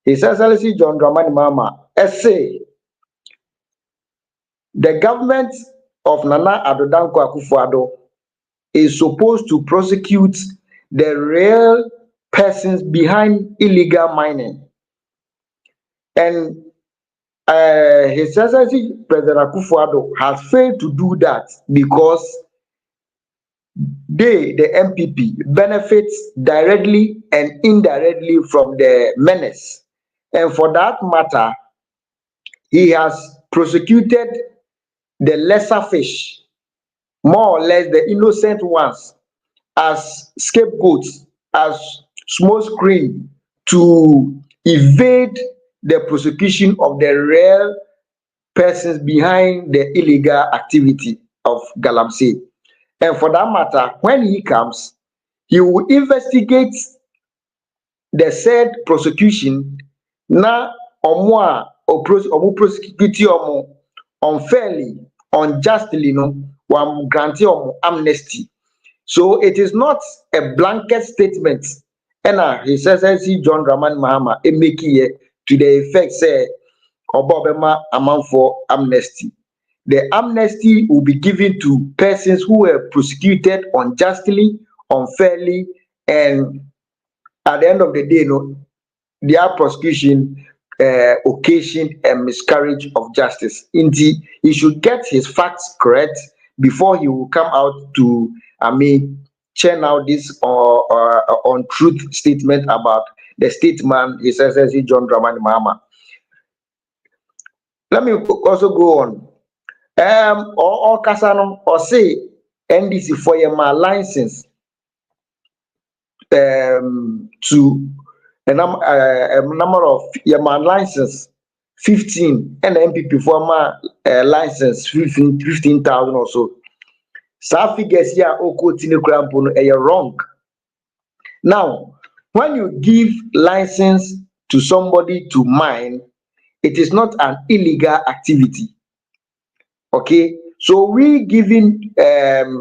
S8: His Excellency John Dramani Mahama essay the government of Nana Addo Dankwa Akufo-Addo is supposed to prosecute the real persons behind illegal mining. And His Excellency President Akufo-Addo has failed to do that because they, the NPP, benefits directly and indirectly from the menace. And for that matter, he has prosecuted the lesser fish, more or less the innocent ones, as scapegoats, as small screen to evade the prosecution of the real persons behind the illegal activity of Galamsey. And for that matter, when he comes, he will investigate the said prosecution na omo prosecute unfairly, unjustly, granting amnesty. So it is not a blanket statement. And His Excellency John Dramani Mahama make here to the effect say Obama amount for amnesty. The amnesty will be given to persons who were prosecuted unjustly, unfairly, and at the end of the day, their prosecution occasioned a miscarriage of justice. Indeed, he should get his facts correct before he will come out to, churn out this untruth statement about the statesman, His Excellency John Dramani Mahama. Let me also go on. Or Kasano or say NDC for your license to a number of your license 15 and NPP for my license 15,000 or so. So figures here are wrong. Now, when you give license to somebody to mine, it is not an illegal activity. Okay, so we giving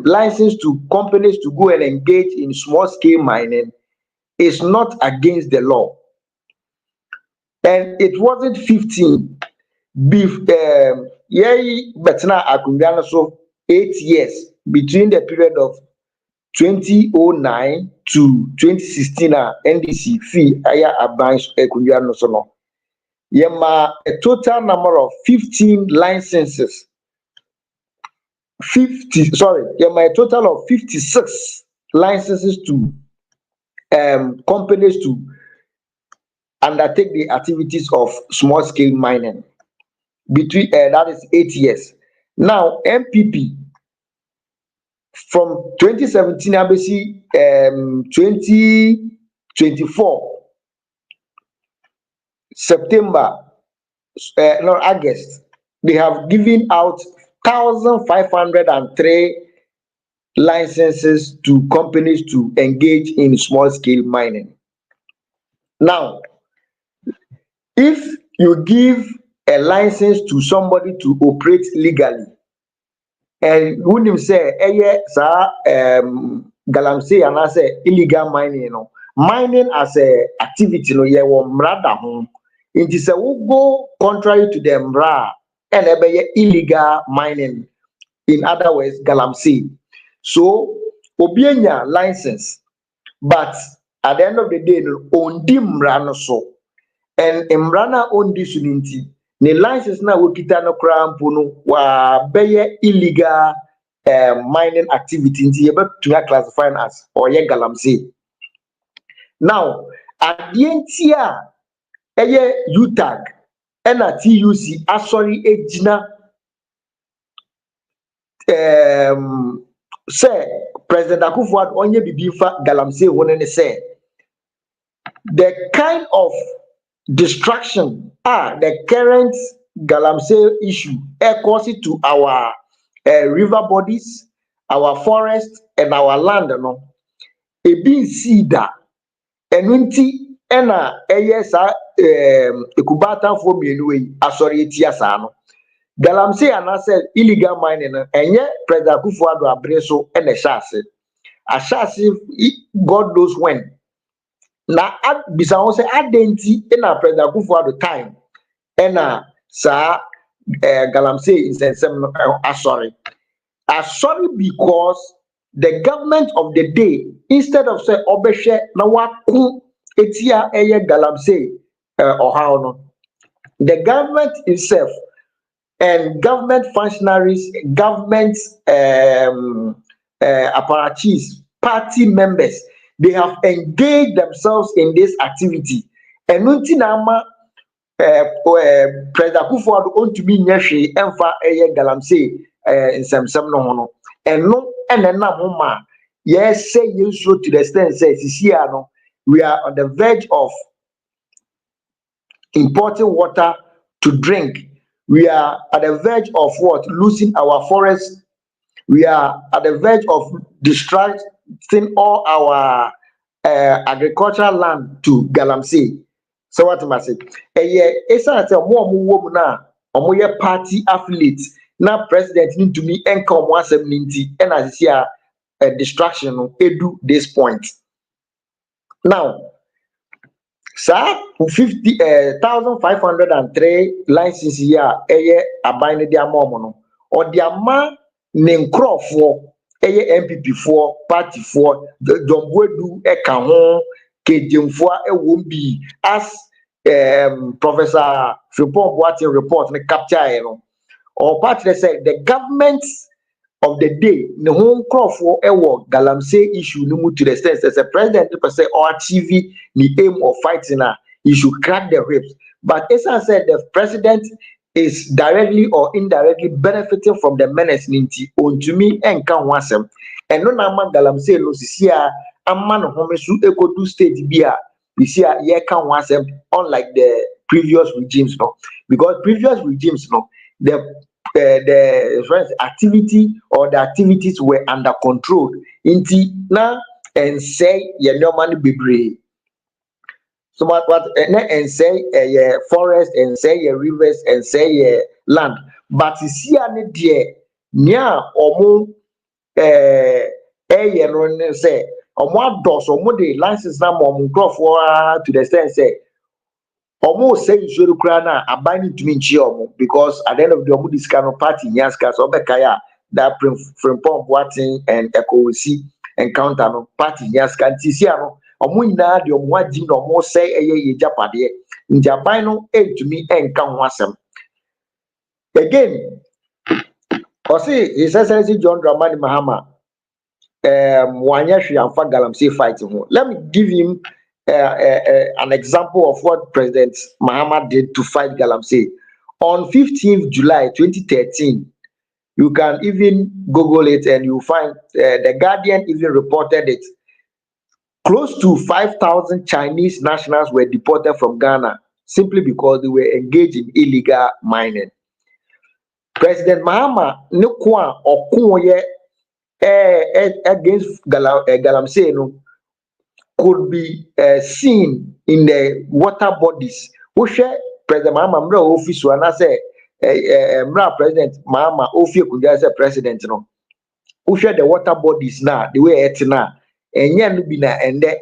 S8: license to companies to go and engage in small scale mining is not against the law. And it wasn't 15 but now so 8 years between the period of 2009 to 2016 NDC fee aya abansh Akunyano sono. Yema a total number of 15 licenses my total of 56 licenses to companies to undertake the activities of small scale mining between that is 8 years. Now NPP from 2017 ABC 2024 September August, they have given out 1,503 licenses to companies to engage in small scale mining. Now, if you give a license to somebody to operate legally, and when you say galamsey and I say illegal mining, you know, mining as a activity, no, ye wo mrada ho. It is a go contrary to the mra and illegal mining. In other words, galamsey. So, obienya license, but at the end of the day, ondi mra no so, and mrana ondi suninti. The license na wokita no krampo no wa beye illegal mining activity nti ye betua classify as or ye galamsey. Now at the entia eye UTAG na TUC asori ejina say President Akufo-Addo onye bibi fa galamsey won ne say the kind of distraction the current galamsey issue cause it to our river bodies, our forests, and our land. No, a being seeda, and winti, ena sa ekubata for me anyway. Asori etiasano. Galamsey and said illegal mining, and yet President Akufo-Addo abreso and a chassis. A chassis, God knows when. Na bisa ho say adenti na President Akufo-Addo time na sa galamsey insensem sorry because the government of the day, instead of say obehwe na waku etia eye galamsey how no, the government itself and government functionaries, government apparatus, party members, they have engaged themselves in this activity. And Nuntinama President Akufo-Addo on to be nyehwe emfa eye galamsey nsɛmsɛm no ho no ɛno ɛna homa yes say to the extent says here no, we are on the verge of importing water to drink. We are at the verge of what? Losing our forests. We are at the verge of distracting all our agricultural land to galamsey. So what am I saying? It's not a more na omoye party affiliates. Now president need to be income 170 and as here a distraction edu this point. Now, sir, 1,503 licenses here abine dia momo or dia ma nencrofo NPP for party for the Domwedu eka ho kejemfo ewombi as Professor Frimpong Boateng report ne capture you know, or party say the government of the day ne ho crofo ewo galamsey issue no mu to the extent as a president per se or TV the aim of fighting he should crack the whips, but as I said the president is directly or indirectly benefiting from the menace ninti on to me and can wasem and no na man galamsey no sia amman homesu ekodu state bia we see ye can wasem unlike the previous regimes no, because previous regimes no the activity or the activities were under control inti na and say ye no man bebre. So what and say forest and say rivers and say land, but you see any dear near omo no say omo dos omo the license na mom for to the extent say almost say you should cry now abiding to me because at the end of the day this kind of party nyaska so bekaya that Frimpong Boateng and Ecosi encounter no party nyaska ntisia no omo nyina de omo agim no omo say ye japade njaban no to me enka ho asem again Or see, His Excellency John Dramani Mahama, Wanyashi and Galamsey fighting. Let me give him an example of what President Mahama did to fight Galamsey. On 15th July 2013, you can even Google it and you find the Guardian even reported it. Close to 5,000 Chinese nationals were deported from Ghana simply because they were engaged in illegal mining. President Mahama Nukwa Okunye against Galamsey could be seen in the water bodies. President Mahama Mra office wana say Mra President Mahama office could just say president no. The water bodies now the way it's now. Enye no bi na ende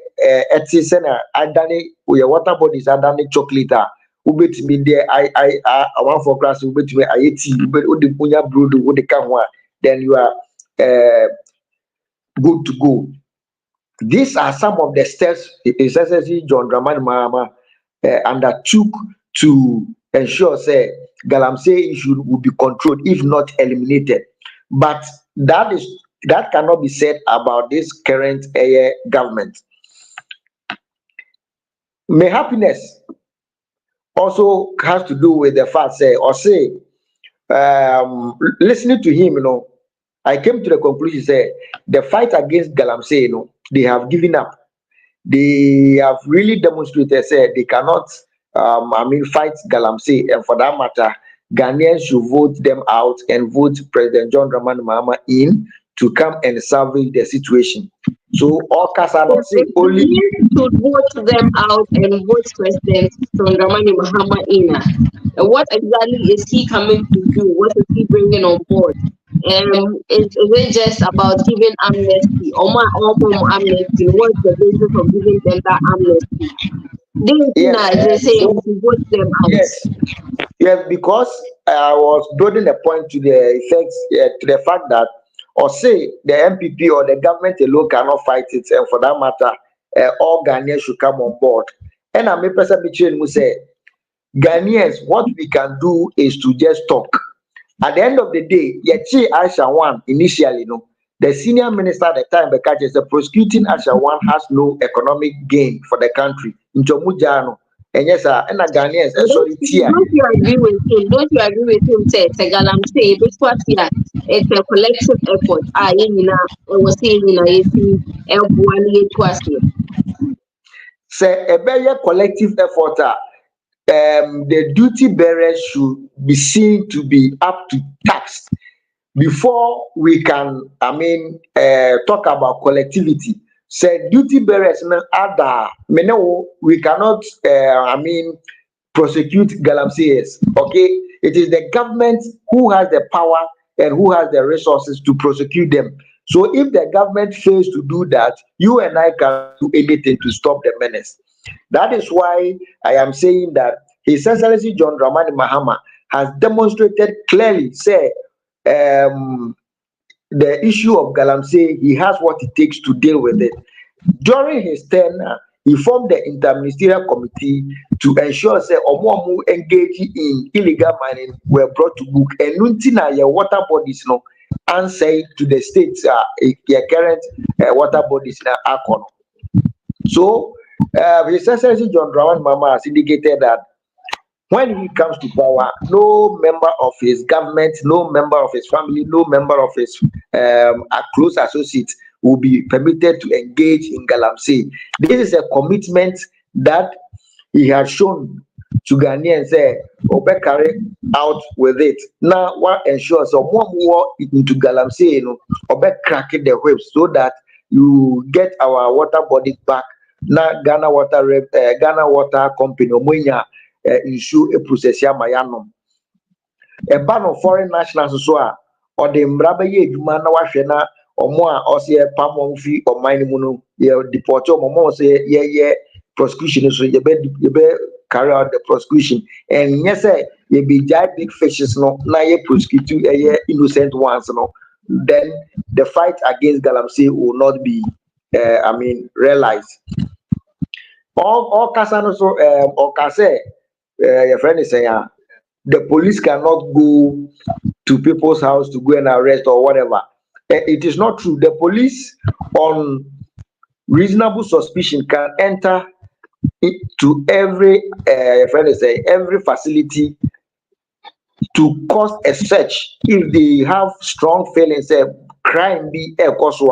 S8: eti se na adane we water bodies adane chocolate a ubetimi there I one for class ubetimi ayeti udi punya brodo udi ka ho a then you are good to go. These are some of the steps His Excellency John Dramani Mahama undertook to ensure say Galamsey issue will be controlled if not eliminated. But that cannot be said about this current government. My happiness also has to do with the fact listening to him, I came to the conclusion say the fight against Galamsey, they have given up. They have really demonstrated say they cannot fight Galamsey, and for that matter, Ghanaians should vote them out and vote President John Dramani Mahama in to come and salvage the situation. So all Kasano say only
S2: should vote them out and vote President John Dramani Mahama in. What exactly is he coming to do? What is he bringing on board? Is it just about giving amnesty? Or more amnesty? What's the basis of giving them that amnesty? They say we should vote them out.
S8: Yes, because I was building a point to the effects, to the fact that, or say the NPP or the government alone cannot fight it, and for that matter, all Ghanaians should come on board. And I may personally say, Ghanaians, what we can do is to just talk. At the end of the day, Yachi Aisha One initially, the senior minister at the time, because the prosecuting Aisha One has no economic gain for the country. In Jomujano. And yes, and Ghanaians, sorry,
S2: don't you agree with him? Don't you agree with him? Say, Galamsey, it's a collective effort. Was saying,
S8: say a better collective effort. The duty bearers should be seen to be up to task before we can, talk about collectivity. Say duty bearers we cannot, prosecute Galamseyers. Okay, it is the government who has the power and who has the resources to prosecute them. So if the government fails to do that, you and I can do anything to stop the menace. That is why I am saying that His Excellency John Dramani Mahama has demonstrated clearly, say, the issue of Galamsey, he has what it takes to deal with it. During his tenure, he formed the interministerial committee to ensure that Omoamu engaging in illegal mining were brought to book. And Nuntina, your water bodies, answer to the states, your current water bodies now are. So, His Excellency John Dramani Mahama has indicated that when he comes to power, no member of his government, no member of his family, no member of his close associates will be permitted to engage in Galamsey. This is a commitment that he has shown to Ghanaians, Obe carry out with it. Now, what ensures more into Galamsey, Obe cracking the whip so that you get our water bodies back. Now, Ghana Water Company, Omonya, issue a process Mayanum. A ban of foreign nationals or the Mrabaye Jumana Washena or more or say a palm fee or mining deport or more say, prosecution so you better carry out the prosecution. And yes, you be giant big fishes, now you prosecute innocent ones, then the fight against Galamsey will not be, realized. All Kasano, or Kase. Your friend is saying, the police cannot go to people's house to go and arrest or whatever. It is not true. The police, on reasonable suspicion, can enter to every every facility to cause a search if they have strong feelings crime be a cause.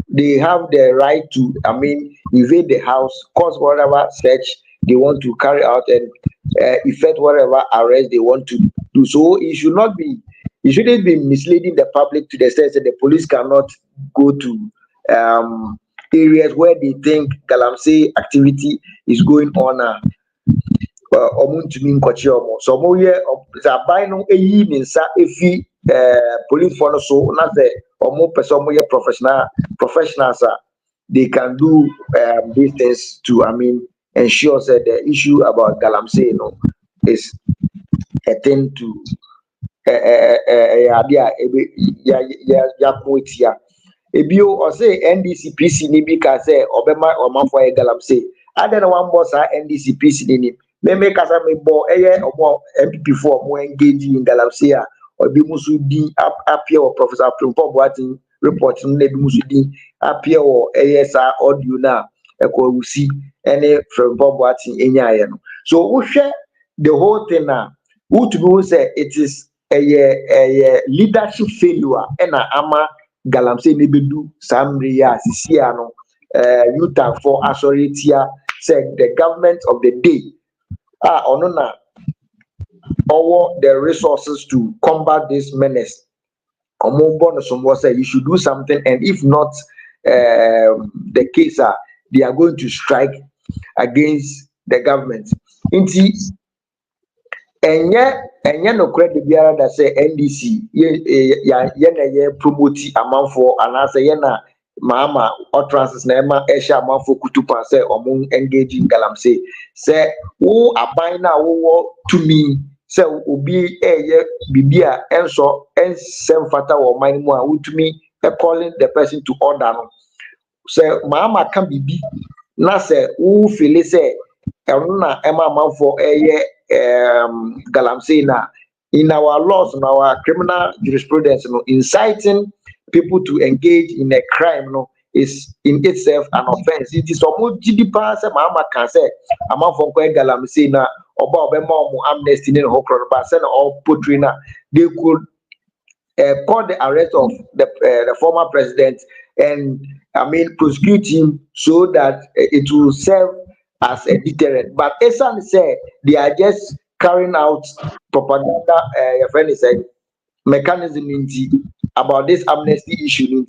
S8: They have the right to, I mean, invade the house, cause whatever search they want to carry out, and effect whatever arrest they want to do. So it shouldn't be misleading the public to the sense that the police cannot go to areas where they think galamsey activity is going on. So mo ye zaban no eyi ne nsa efi police for no so na say omo person mo ye professionals they can do these things to, I mean, ensure that the issue about galamsey, you know, is a thing to ebio or say NDC PC ni bi ka say obema omanfo e galamsey ade na one boss NDC PC ni me kasa me bo eye omo NPP for mo engage in galamsey obi musu di appear or Professor Primpo Boatin report na bi musu di appear or eye sa audio na ekwo wusi ene Primpo Boatin enyaye no. So wo hwe the whole thing na who to be say it is a leadership failure ena ama galamsey ne bedu samri ya sisia no yuta for asoritia said the government of the day onona over the resources to combat this menace. Say you should do something, and if not the case, they are going to strike against the government. Enye no credit biara that say NDC ye promote amount for anasa ye na mama utterances na ema esha amount for kutupa say omo engage in galamsey say wo aban na wo to me say obi eye bibia enso ensem fata wo man mu a wo to me calling the person to order no say mama can bibi na say wo feel say eno na ema amount for eye galamsey na in our laws, in our criminal jurisprudence, you know, inciting people to engage in a crime, you know, is in itself an offense. It is almost GDP say mama can say amount for galamsey na oba obema amnesty in hokro but send all potrina they could call the arrest of the former president and, I mean, prosecute him so that it will serve as a deterrent. But Esan said they are just carrying out propaganda mechanism about this amnesty issue.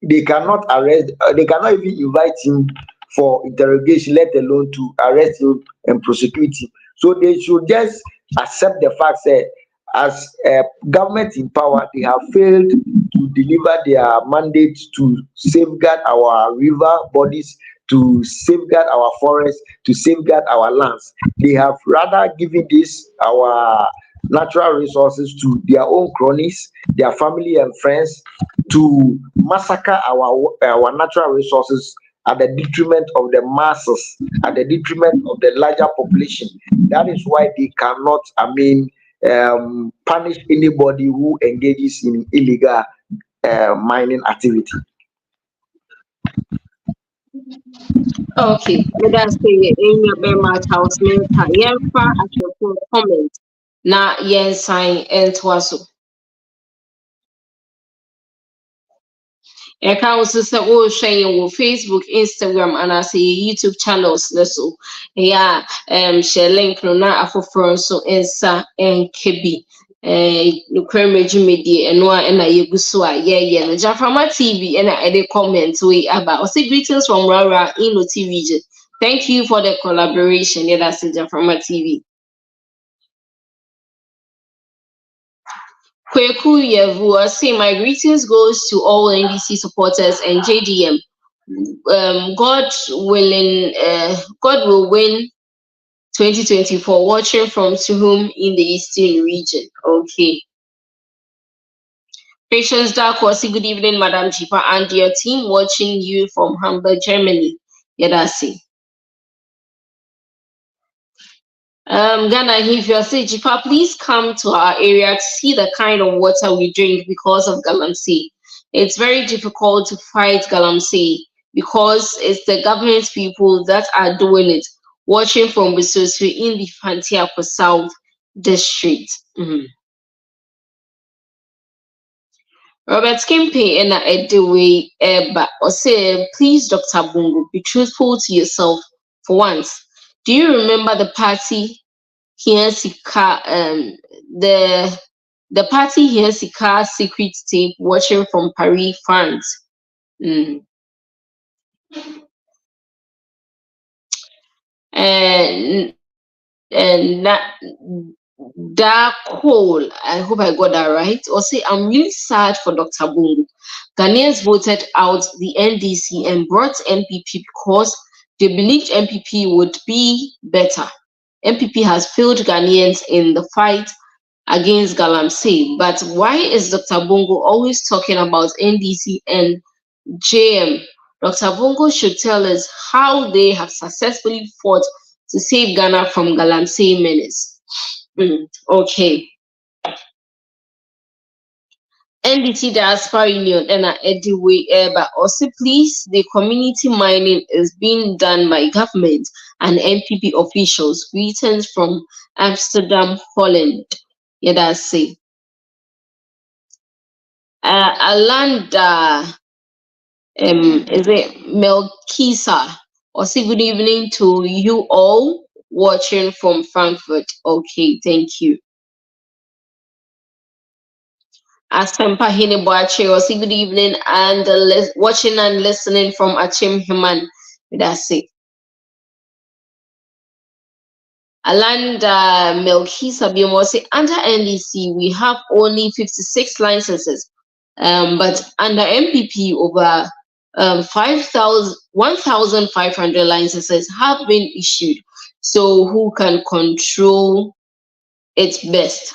S8: They cannot arrest, they cannot even invite him for interrogation, let alone to arrest him and prosecute him. So they should just accept the fact that as a government in power, they have failed to deliver their mandate to safeguard our river bodies, to safeguard our forests, to safeguard our lands. They have rather given this our natural resources to their own cronies, their family and friends, to massacre our natural resources at the detriment of the masses, at the detriment of the larger population. That is why they cannot, I mean, punish anybody who engages in illegal mining activity.
S2: Okay, let us say in your very much house member, yen far at your full comment. Na yen sign and twaso. I can also say, oh, sharing on Facebook, Instagram, and I say YouTube channels. So, yeah, share link no na afofro so ensa enkebi. No cremage media and one and I gusua, yeah, no Jaframa TV and I comment we about. I say greetings from Rara Ino TV. Thank you for the collaboration. Yeah, that's Jaframa TV. Kweku Yevu, say my greetings goes to all NDC supporters and JDM. God willing, God will win 2024. Watching from Suhum in the Eastern region. Okay. Patience Darkosi, good evening, Madam Chifa, and your team watching you from Hamburg, Germany. Yeah, that's it. Ghana, if you are saying, Jipa, please come to our area to see the kind of water we drink because of galamsey. It's very difficult to fight galamsey because it's the government people that are doing it. Watching from Bisosu in the Fantiako South District. Robert Kempe and Edeway Eba or say, please, Dr. Bungo, be truthful to yourself for once. Do you remember the party here the party here Sika secret tape watching from Paris, France? And that call, I hope I got that right. Or say, I'm really sad for Dr. Bungo. Ghanaians voted out the NDC and brought NPP because they believed NPP would be better. NPP has failed Ghanaians in the fight against galamsey. But why is Dr. Bungo always talking about NDC and JM? Dr. Bungo should tell us how they have successfully fought to save Ghana from galamsey menace. Okay. NDC Diaspora Union and Edway but also please, the community mining is being done by government and NPP officials. Greetings from Amsterdam, Holland. Yeah, that's it. Alanda is it Melkisa? Or say good evening to you all watching from Frankfurt. Okay, thank you. Asempa Hine Boache, or say good evening and watching and listening from Achim Himan. That's it. Alanda Melkisa Biomo say under NDC we have only 56 licenses, but under MPP over 1,500 licenses have been issued. So who can control it best?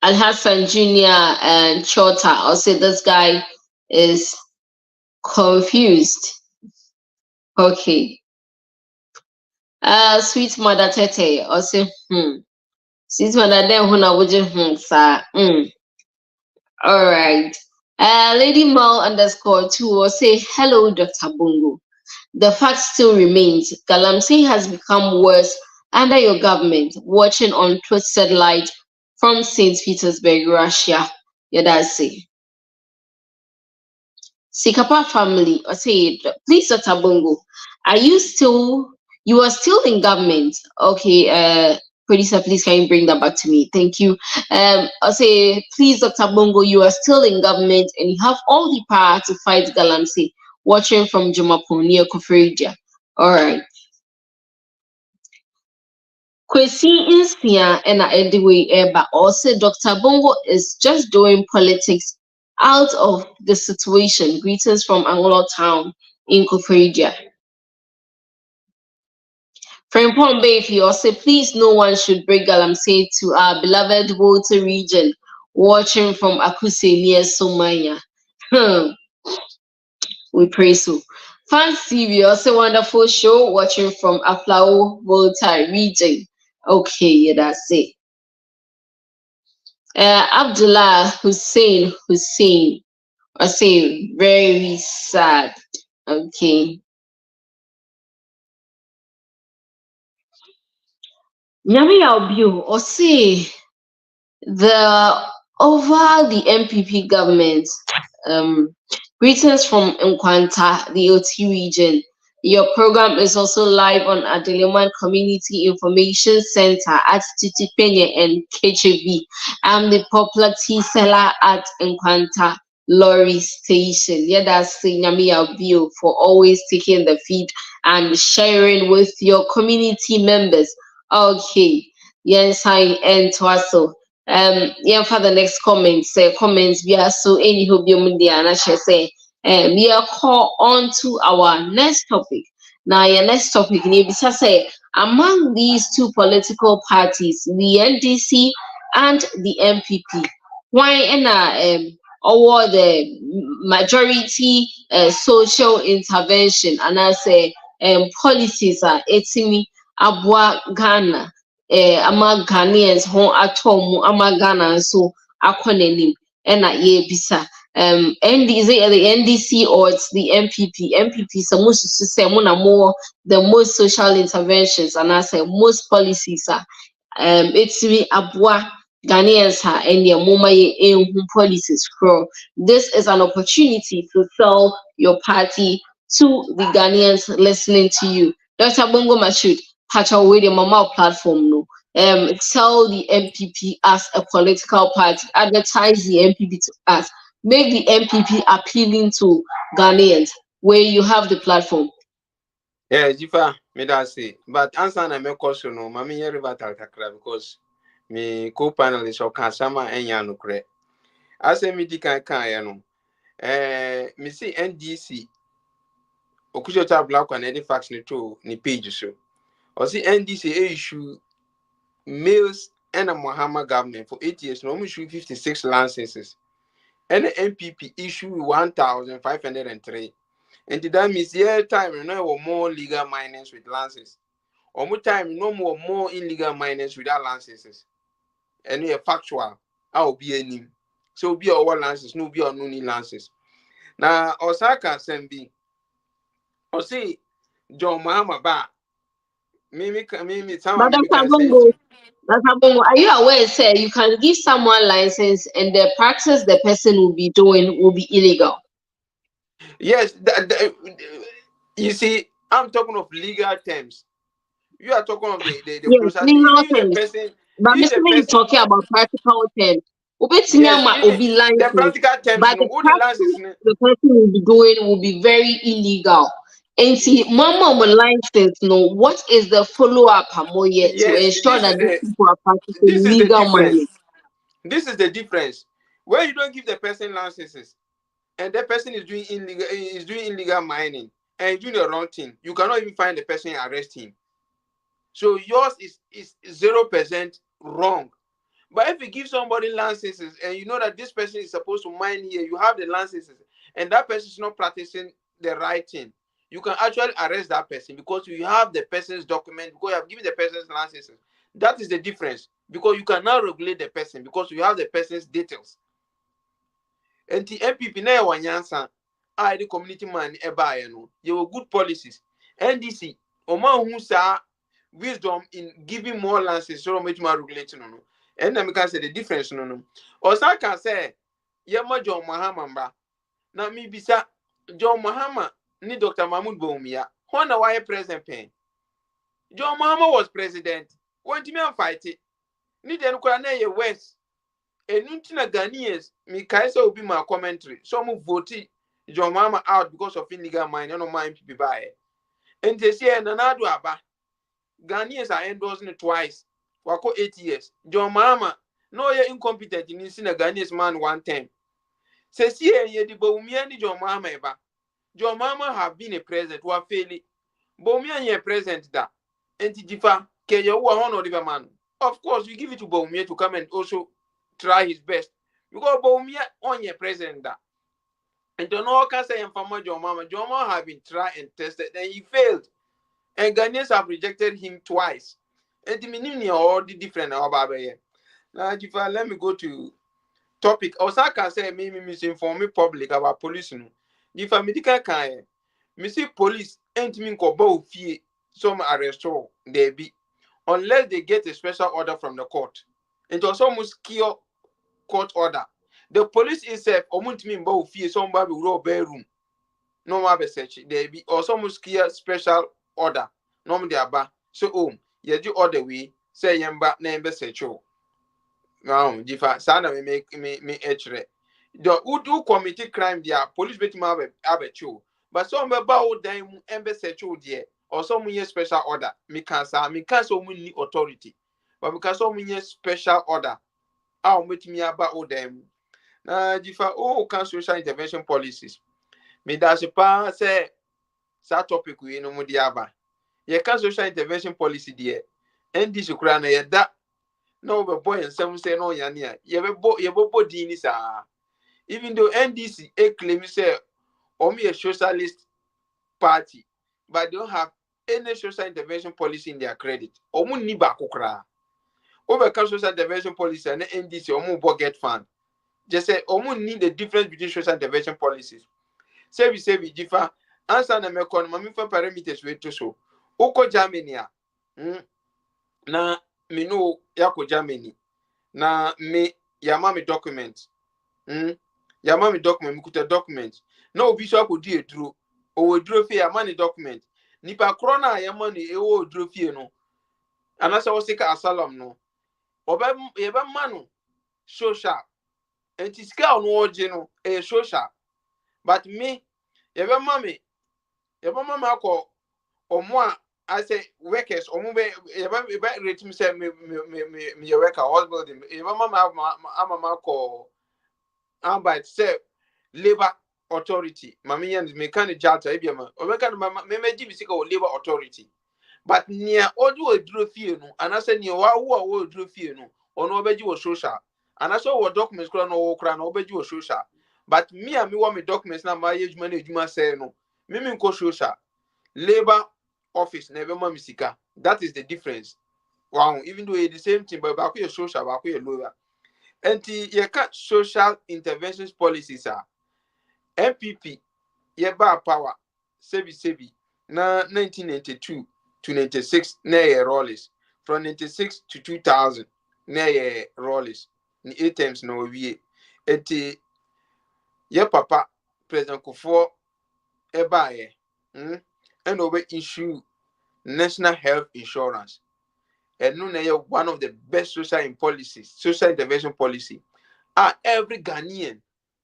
S2: Al Hassan Jr. and Chota, I'll say this guy is confused. Okay. Sweet mother Tete, I'll say, Sweet mother then who would you sir. All right. Lady Mal _2 will say, hello, Dr. Bungo. The fact still remains, galamsey has become worse under your government. Watching on Twitter satellite from St. Petersburg, Russia. Yeah, that's it. Sikapa family, I say, please, Dr. Bungo, you are still in government? Okay, producer, please can you bring that back to me? Thank you. I say, please, Dr. Bungo, you are still in government and you have all the power to fight galamsey. Watching from Jumapo near Kofredia. All right. Kwesi Insia and Edway Eba also Dr. Bungo is just doing politics out of the situation. Greetings from Angola Town in Kofredia. Frimpong Baby also please no one should bring galamsey to our beloved Volta region. Watching from Akuse near Somaya. We pray so. Fancy TV also wonderful show watching from Aflao Volta region. Okay, yeah, that's it. Abdullah Hussein, I say very sad. Okay. Nyami Albio, or say over the MPP government. Greetings from Nkwanta, the OT region. Your program is also live on Adeleman Community Information Center at Titipenye and KJV. I'm the popular tea seller at Nkwanta Lorry Station. Yeah, that's the Nyamiya view for always taking the feed and sharing with your community members. Okay, yes, I and Twasso. Yeah, for the next comments we are so any who be mundi and I shall say we are call on to our next topic. Now your next topic say among these two political parties, the NDC and the MPP, why or the majority social intervention and I say policies are etimi abwa Ghana ama Ghanaians ho atomu ama Ghana so akonenim ena ye bisa is it the NDC or it's the MPP supposed to say more the most social interventions and I say most policies are it's me abwa Ghanaians and their moma policies grow. This is an opportunity to sell your party to the Ghanaians listening to you. Dr. Bongo Mashud, Pacha with the Mama platform no. Tell the MPP as a political party, advertise the MPP to us, make the MPP appealing to Ghanaians where you have the platform.
S7: Yeah, Jifa, me that say. But answer na me question no, mami here river because me co-panelist or Kasama and Yanukre. I say me di kan no. Me see NDC Okushota Black and any faction to ni page so. Or see NDC issue males and a Muhammad government for 8 years, no issue 56 licenses. And the MPP issue 1,503. And that means time no more legal miners with licenses. Or more time no more illegal miners without licenses. And we are factual. I'll be any. So be our licenses, no be our no licenses. Now Osaka Sembi. Or say John Mahama ba. Me someone
S2: Madam
S7: me can say.
S2: Bongo, are you aware, sir, you can give someone license and the practice the person will be doing will be illegal?
S7: Yes, you see, I'm talking of legal terms. You are talking of the
S2: Yes,
S7: process.
S2: legal terms. But
S7: If the
S2: Mr. is
S7: person,
S2: talking about practical terms.
S7: yes,
S2: Will be
S7: the
S2: license,
S7: practical terms,
S2: but
S7: you know,
S2: the
S7: all the
S2: practice
S7: license.
S2: the person will be doing will be very illegal. And see, mama license, no, what is the follow-up yet to
S7: Yes,
S2: ensure that these people are
S7: this
S2: practicing
S7: is the
S2: legal
S7: difference.
S2: mining?
S7: This is the difference. When you don't give the person licenses, and that person is doing illegal mining and doing the wrong thing, you cannot even find the person and arrest him. So yours is 0% wrong. But if you give somebody licenses and you know that this person is supposed to mine here, you have the licenses, and that person is not practicing the right thing, you can actually arrest that person because you have the person's document, because you have given the person's licenses. That is the difference, because you cannot regulate the person because you have the person's details. And the MPP na one yansa, I the community man eba no, you were good policies. NDC, Oma who sa wisdom in giving more licenses so much more regulating no. And then we can say the difference no. Osa can say, Yama John Mahama mba. Na mi bisa John Mahama ni Dr. Mahmoud Bawumia. Honda why president pen. John Mahama was president. Want me fight it. Ni den kwa na ye West. Enuntina Ghanaians, me kaisa will be my commentary. Some voted John Mahama out because of illegal mining. No mind people buy. And they say Nanadu Aba. Ghanaians are endorsing it twice. Wako 8 years. John Mahama, no you're incompetent in a Ghanaians man one time. Says here ye the Bawumia ni John Mahama eba. John Mahama have been a president who are failing. Bawumia ye president da. And Tifa, ke you one or the man. Of course, you give it to Bawumia to come and also try his best. Because Bawumia on your president da. And don't know can say from John Mahama. John Mahama have been tried and tested and he failed. And Ghanaians have rejected him twice. And the meaning all the different about here. Now, if let me go to topic. Osaka say me misinform public about police. If I medical kind, me see police ain't mean ko bow fee some arrest they be unless they get a special order from the court. It was almost cure court order. The police itself omunt mean bow fee somebody will bedroom. No more be search. They be or some clear special order. No more aba. So you do all the way. Say yamba name be search. Now, different. Sana me make me echere. The who commit crime there, police bet me have a show. But some be bow them embe search there. Or some special order. Me can so many authority. But because so many special order. I'll meet me about them. Now, different. Can social intervention policies. Me that's a pa say that topic we no mudi aba. Ye can social intervention policy there. NDC kura na ye da no be boy and some say no ya nia. Ye be bo dini sa. Even though NDC claim say omi a socialist party, but they don't have any social intervention policy in their credit. Omu ni ba kukra. Over social intervention policy and NDC omu budget fund. Just say omu need the difference between social intervention policies. Say differ. Answer na me kon mami for parameters we to so. Oko Germany na me no yako Germany. Na me yama me document. Yama me document me kuta document. Na obi so akodi eduro. O eduro fe yama ni document. Nipa krona yama ni ewo eduro fe no. Anasa wo sika asylum no. Oba yeba manu social. Enti sika ono oje no social. But me yeba mama akọ omo I say workers omo be yeba rate me say me worker hospital dem yeba mama amama akọ ambite say labor authority mama yan me kan jata e biama o be kan mama me meji bi sika o labor authority. But near odu oduro fie no anase near wa wo oduro fie no ono obeji wo social anase wo documents kura no wo kura no obeji wo social. But me and me want me documents na my age money ejuma say no me nko social labor office never mama sika. That is the difference. Wow, even though it's the same thing but back your social back your lower and you cut social interventions policies are NPP ye ba power sebi na 1992 to 96 na ye rolls from 96 to 2000 na ye rolls ni 8 times na wie enti ye papa President Kufuor eba ye and over issue national health insurance and no na one of the best social intervention policy every Ghanaian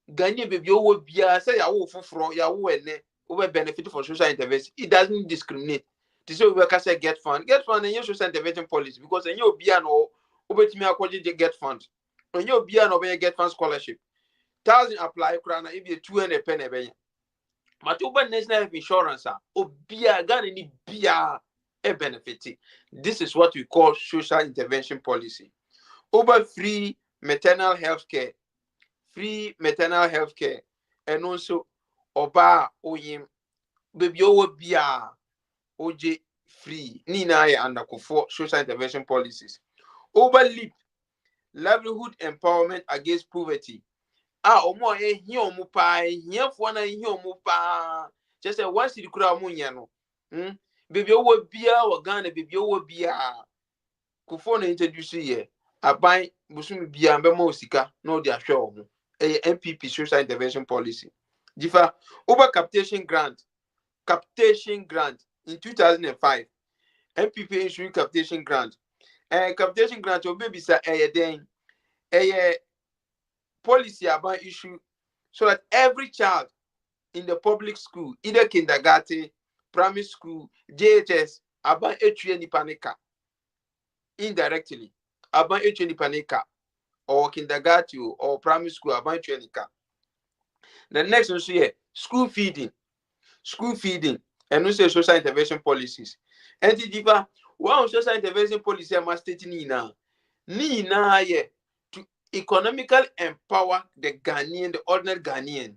S7: baby owo bia say ya wo foforo ya wo ene over benefit for social intervention. It doesn't discriminate. This is we can say get fund and your social intervention policy because en you bia no obetimi akwaje get fund. En you bia no be get fund scholarship. 1,000 apply krana e be 200 pen e be. But over national health insurance obia Ghana ni bia a benefit. This is what we call social intervention policy. Over free maternal health care, and also oba oyim baby owo bia oje free ni na ya under for social intervention policies. Over livelihood empowerment against poverty. Omo ehia omo pa ehia fo na ehia omo pa just say once the kura omo nya no baby owo bia o Ghana baby owo bia Kufuor na introduce here aban busumi bia mbema osika na odi ahwe omo NPP social intervention policy. Differ over capitation grant in 2005. NPP issued capitation grant. Capitation grant will be a policy about issue so that every child in the public school, either kindergarten, primary school, JHS, about etueni panika indirectly about etueni panika or kindergarten or primary school about etueni. The next one here, school feeding, and also social intervention policies. And the diva one social intervention policy must state Nina to economically empower the Ghanaian, the ordinary Ghanaian.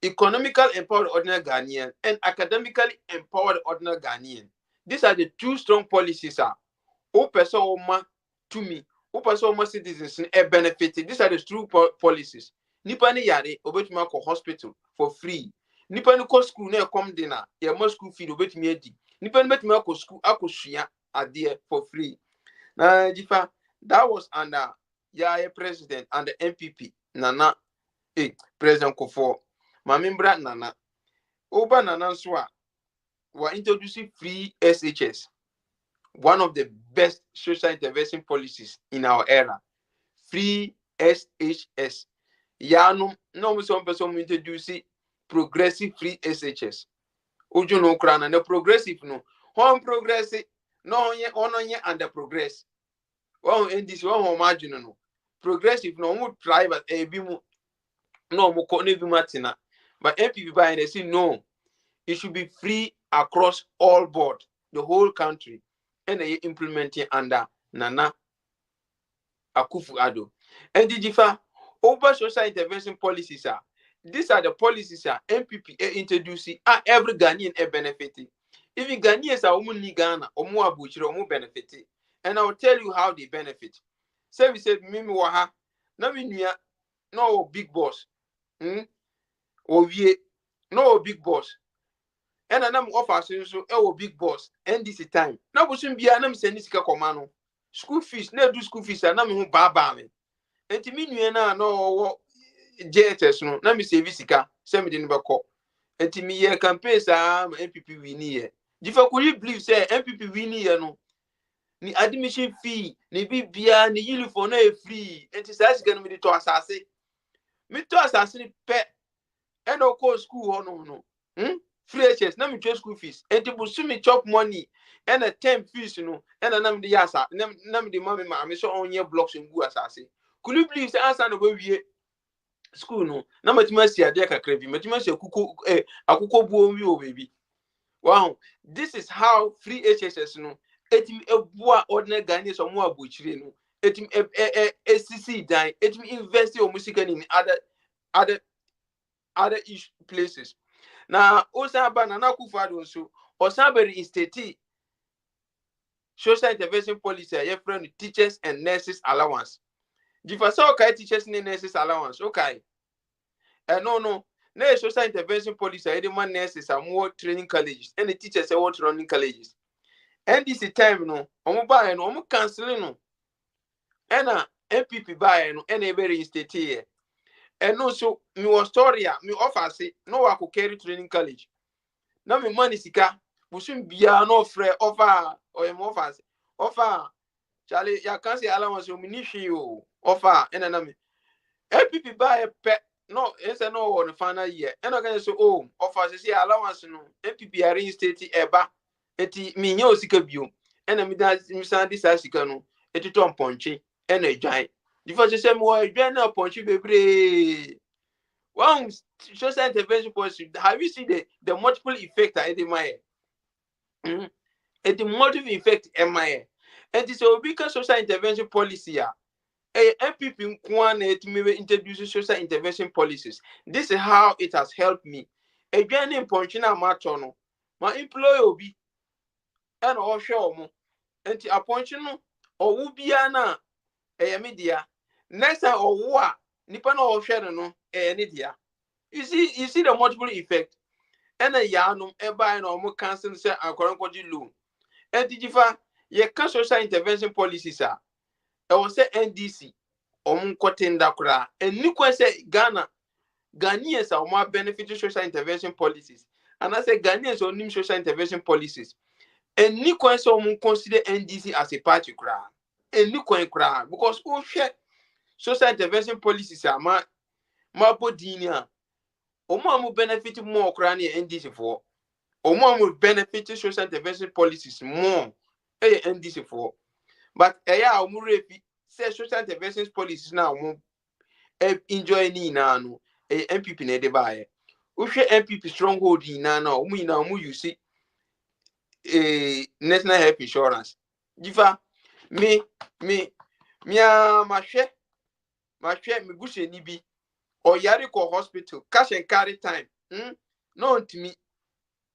S7: Economically empower the ordinary Ghanaian and academically empower the ordinary Ghanaian. These are the two strong policies. O person to me, o person citizens benefited. These are the true policies. Nipa ni yare obetumi akọ hospital for free. Nipa ni ko school na come dinner, ye mo school feed obetumi edi. Nipa ni betumi akọ school akosua ade for free. Na jifa that was under president and the NPP Nana President Kufuor. Mamimbra Nana. Oba Nana Swa were introducing free SHS. One of the best social intervention policies in our era. Free SHS. No some person introduce progressive free SHS. Ojo no krana no progressive no. Home progressive no onye under progress. In this one margin no. Progressive no mo try but bimu no mo ko ne bi matina. But NPP by and they say no. It should be free across all board, the whole country. And they implementing under Nana Akufo-Addo. And the jifa over social intervention policies these are the policies NPP introducing every Ghanaian benefiting. Even Ghanaians are only Ghana, or more butcher, or more benefit. And I'll tell you how they benefit. So we said, Mimi Waha, no big boss. Or ye, no big boss. And I'm offer so big boss. NDC time. Now we soon be an sendisika commando. School fees, no do school fees, and I'm who barbarian. And to me, you know, JTS, no, let me say Visica, send me the number call. And to me, campaigns are NPP we need. If I could believe, say, NPP we need, no. Ni admission fee, ni bibia, ni uniform, no free. And it's asking me to assassin. Me to assassin pet. And of course, school, no. Free HS, na me school fees. And to pursue me chop money. And a 10 fees, you know. And a number the yasa. Nam the mommy, mammy, so on your blocks and go assassin. Could you please answer the way we school no? Na matimasi ade ka krevi. Matimasi akuko buomi o baby. Wow, this is how free HSS no. Etim ebua ordinary Ghanaians or more abuchire no. Etim SCC dan. Etim invest your music in other places. Na osaba na nakufado so. Osaberi instate social intervention policy a friend teachers and nurses allowance. If so okay teachers and nurses allowance, okay. No. No social intervention policy. I demand nurses are more training colleges, and the teachers are want running colleges. And this time no, buy no, canceling no. And NPP buy no, and a very state here. And no, so me was story me offer say no I could carry training college. Now me money sika, we shouldn't be no free offer or offer. Charlie, ya can't say allowance you ministry you offer and then NPP buy a pet. No, it's a no on the final year. And I can say, offer say allowance no. NPP are reinstate eba. Eti minyo sika bio. And I mean that Mr. This sika no. Eti to ponche and a giant. The first say more giant na ponche bebre. One social intervention policy. Have you seen the multiple effect at the my? The multiple effect MI. And it's a big social intervention policy. NPP introduce social intervention policies. This is how it has helped me. Again, in Ponchina Matono, my employer will be and all show mo. And to appointment or Ubiana a media. Next time or what Nippon or shadow no a media. You see the multiple effect. And a yanum a buy no more cancel say and current loan. And did you find your social intervention policies are? I will say NDC. Kotinda kura and Nikwa say Ghanaians are more beneficial social intervention policies. And I say Ghanaians are new social intervention policies. And Nikwa say consider NDC as a party kura. And Nikwa kura because who share social intervention policies are ma bodinia. Omo benefit more kura ni NDC for. Omo benefit social intervention policies more. NDC for. But omo say social intervention policies now enjoy ni na no MPP na de bae wo hwe MPP stronghold ni na na omu you see national health insurance difa me mahwe me gushe ni bi o yare ko hospital cash and carry time no ntimi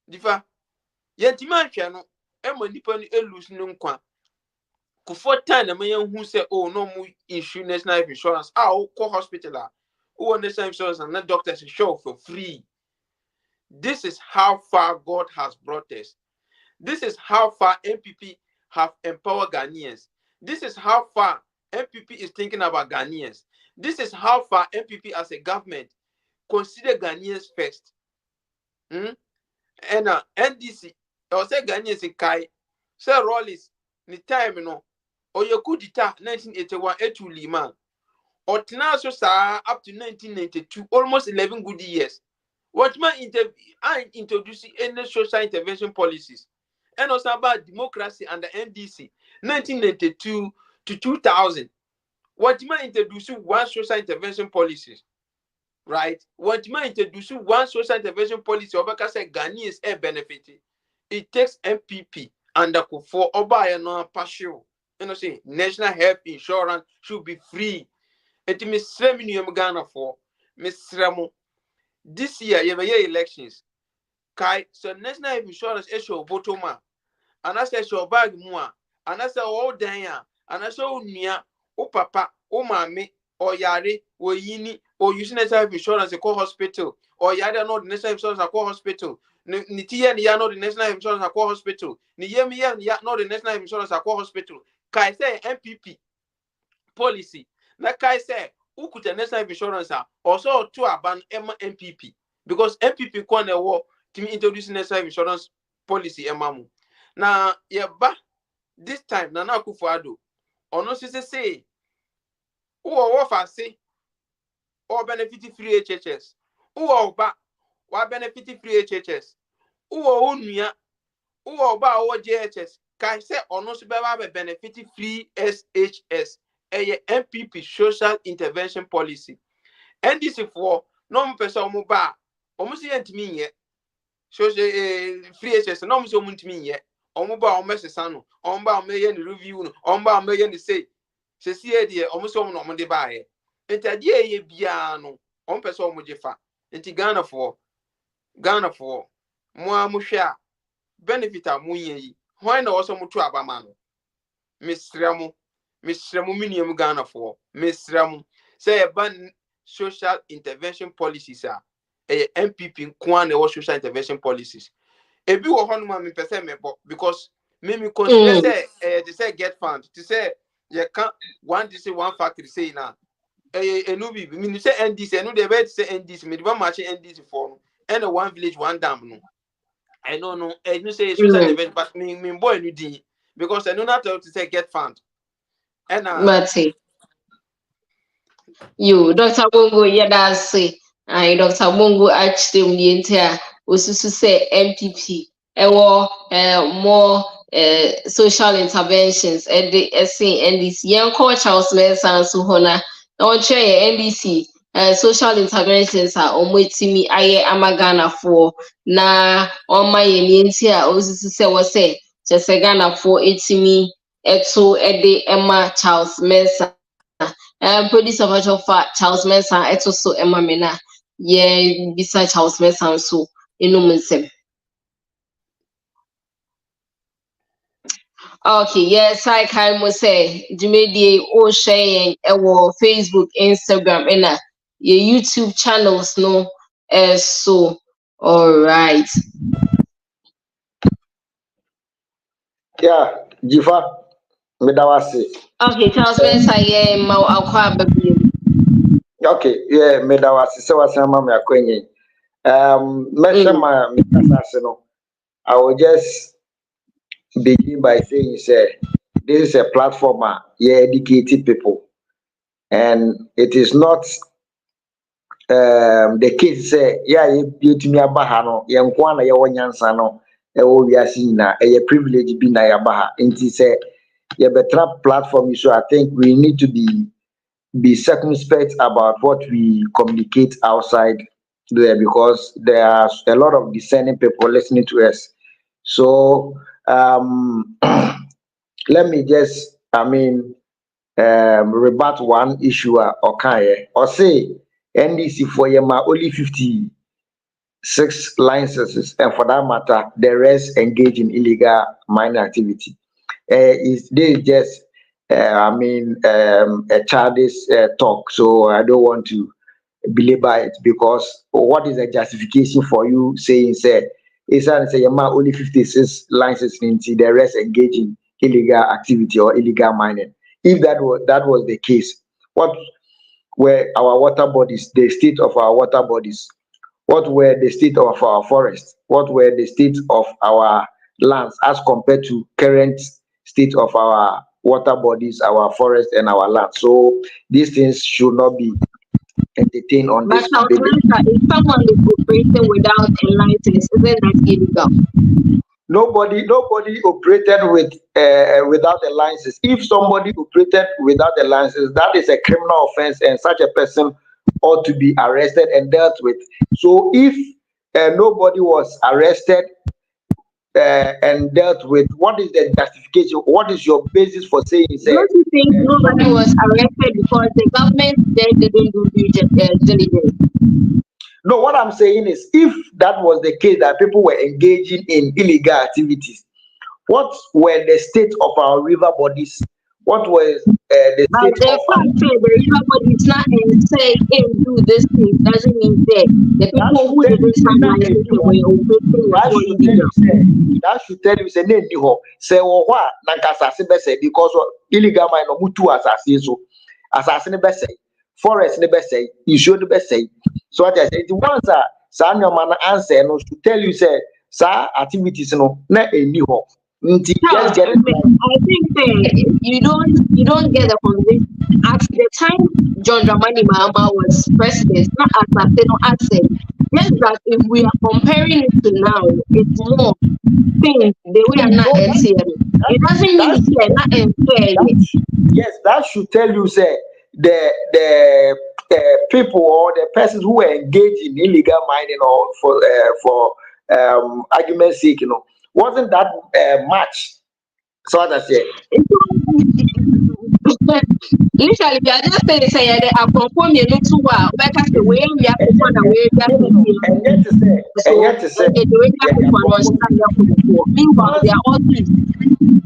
S7: difa yentimi ahwe no ema nipa ni elus no nkwa for time na man who say no mu issue national health insurance call hospital who national insurance and not doctors show for free. This is how far God has brought us. This is how far NPP have empowered Ghanaians. This is how far NPP is thinking about Ghanaians. This is how far NPP as a government consider Ghanaians first. And NDC or say Ghanaians in Kai say Rollis ni time or you could 1981 etu Lima or so up to 1992 almost 11 good years. What man introducing any social intervention policies and also about democracy under NDC 1992 to 2000. What man introducing one social intervention policies, right? What man introducing one social intervention policy or because Ghanaians are benefiting. It takes MPP and the for Oba no partial. Say national health insurance should be free. It Miss Ghana for Miss Ramo. This year, you have elections. kai so national health insurance e show botoma anase show bag mu a anase o dan a anase o nua o papa o mame o yare o yini o use national health insurance e call hospital o yare no the national health insurance e call hospital ni tiye ni ya no the national health insurance e call hospital ni yem ya no the national health insurance e call hospital kai say NPP policy na kai say ukuta national health insurance also to aban NPP because NPP kwa na wo timi introduce national health insurance policy emamu na yeba this time na Akufo-Addo ono say wo fa say or benefit free HHS wo ba wa benefit free HHS wo onua wo ba wo JHS kai say ono so be ba benefit free SHS NPP social intervention policy NDC for no person omo ba omo si entimi ye social free HS no mo so omo ntimi ye omo ba omo sesa no omo ba omo ye ni review no omo ba omo ye ni say sesi e de omo so omo no omo de ba ye entade ye bia no omo person omo je fa enti Ghana for mo amohwe a benefit a mo ye yi hwan na wo so mo to abama no misramo minimum Ghana for misramo say ban social intervention policies NPP kwan na social intervention policies ebi wo hono ma me pese mebo because me consider say they say get fund to say you can one this one factory say na enu bi me say NDC enu dey be say NDC me dey match NDC for no and one village one dam no I don't know enu say social intervention but me boy enu din because enu not to say get fund and
S2: Mate. You, Dr. Bongo, yeah, that's it. I Dr. Bongo actually the entire Osusu say MPP. More social interventions at the NDC. Young coach Charles Mensah and Suhona. Don't share NDC. Social interventions are on me. I am a Ghana for na on my entire Osusu say was say just a Ghana for me. Eto Eddie Emma Charles Mensah. Producer of Charles Mensah, eto so Emma Mena. Yeah, beside Charles Mensah so inumensem. Okay, yes, I can say Jimedi o sharing Facebook, Instagram, and your YouTube channels no so all right.
S8: Yeah, Jifa, medawasi.
S2: Okay, Charles Mensah, yeah, I'll baby.
S8: Okay, yeah, medawasi. So what's your mama kwenye? Meshama mikasase no. I will just begin by saying, say, this is a platform yeah, educated people, and it is not the case say, yeah, you to me abahano, yankwana ya wanyansa no, we are seeing na a privilege be na yabaha. Inti say, yeah, better platform. So I think we need to be circumspect about what we communicate outside there because there are a lot of discerning people listening to us. So let me just, rebut one issue or say NDC for Yema only 56 licenses, and for that matter, the rest engage in illegal mining activity. Is they just a childish talk, so I don't want to belabor it because what is the justification for you saying say it's say only 56 licenses into the rest engaging illegal activity or illegal mining? If that was the case, what were our water bodies, the state of our water bodies? What were the state of our forests? What were the state of our lands as compared to current state of our water bodies, our forest and our land? So these things should not be entertained on
S2: But
S8: this
S2: Charles
S8: baby.
S2: Mensah, if someone is operating without a license, isn't that illegal?
S8: Nobody operated with without a license. If somebody operated without a license, that is a criminal offense, and such a person ought to be arrested and dealt with. So if nobody was arrested and dealt with, what is the justification? What is your basis for saying?
S2: Don't you think nobody was arrested because the government there didn't do due diligence?
S8: No, what I'm saying is, if that was the case, that people were engaging in illegal activities, what were the state of our river bodies? What was the
S2: But
S8: state
S2: the
S8: of
S2: fact that the everybody is not and say and do this thing doesn't mean that the people who didn't have license were operating was not illegal.
S8: That should tell you say name ni ho say wo ho a na nkasase be say because illegal mine no mutu asase so asase ne be say forest ne be say issue ne be say. So what I say the ones that sa nyoma na answer no should tell you say sa activities no na eni ho. Just get it right.
S2: I think that you don't get the conversation. At the time John Dramani Mahama was president, not as I said. Just that if we are comparing it to now, it's more things the way are not it doesn't mean it's not unfair.
S8: Yes, that should tell you say the people or the persons who were engaged in illegal mining or for argument's sake, wasn't that much. So what I say.
S2: Literally, we are just saying that I conform you to what because the way we are performing the way we are
S8: and yet to say
S2: the way we are meanwhile they are all things.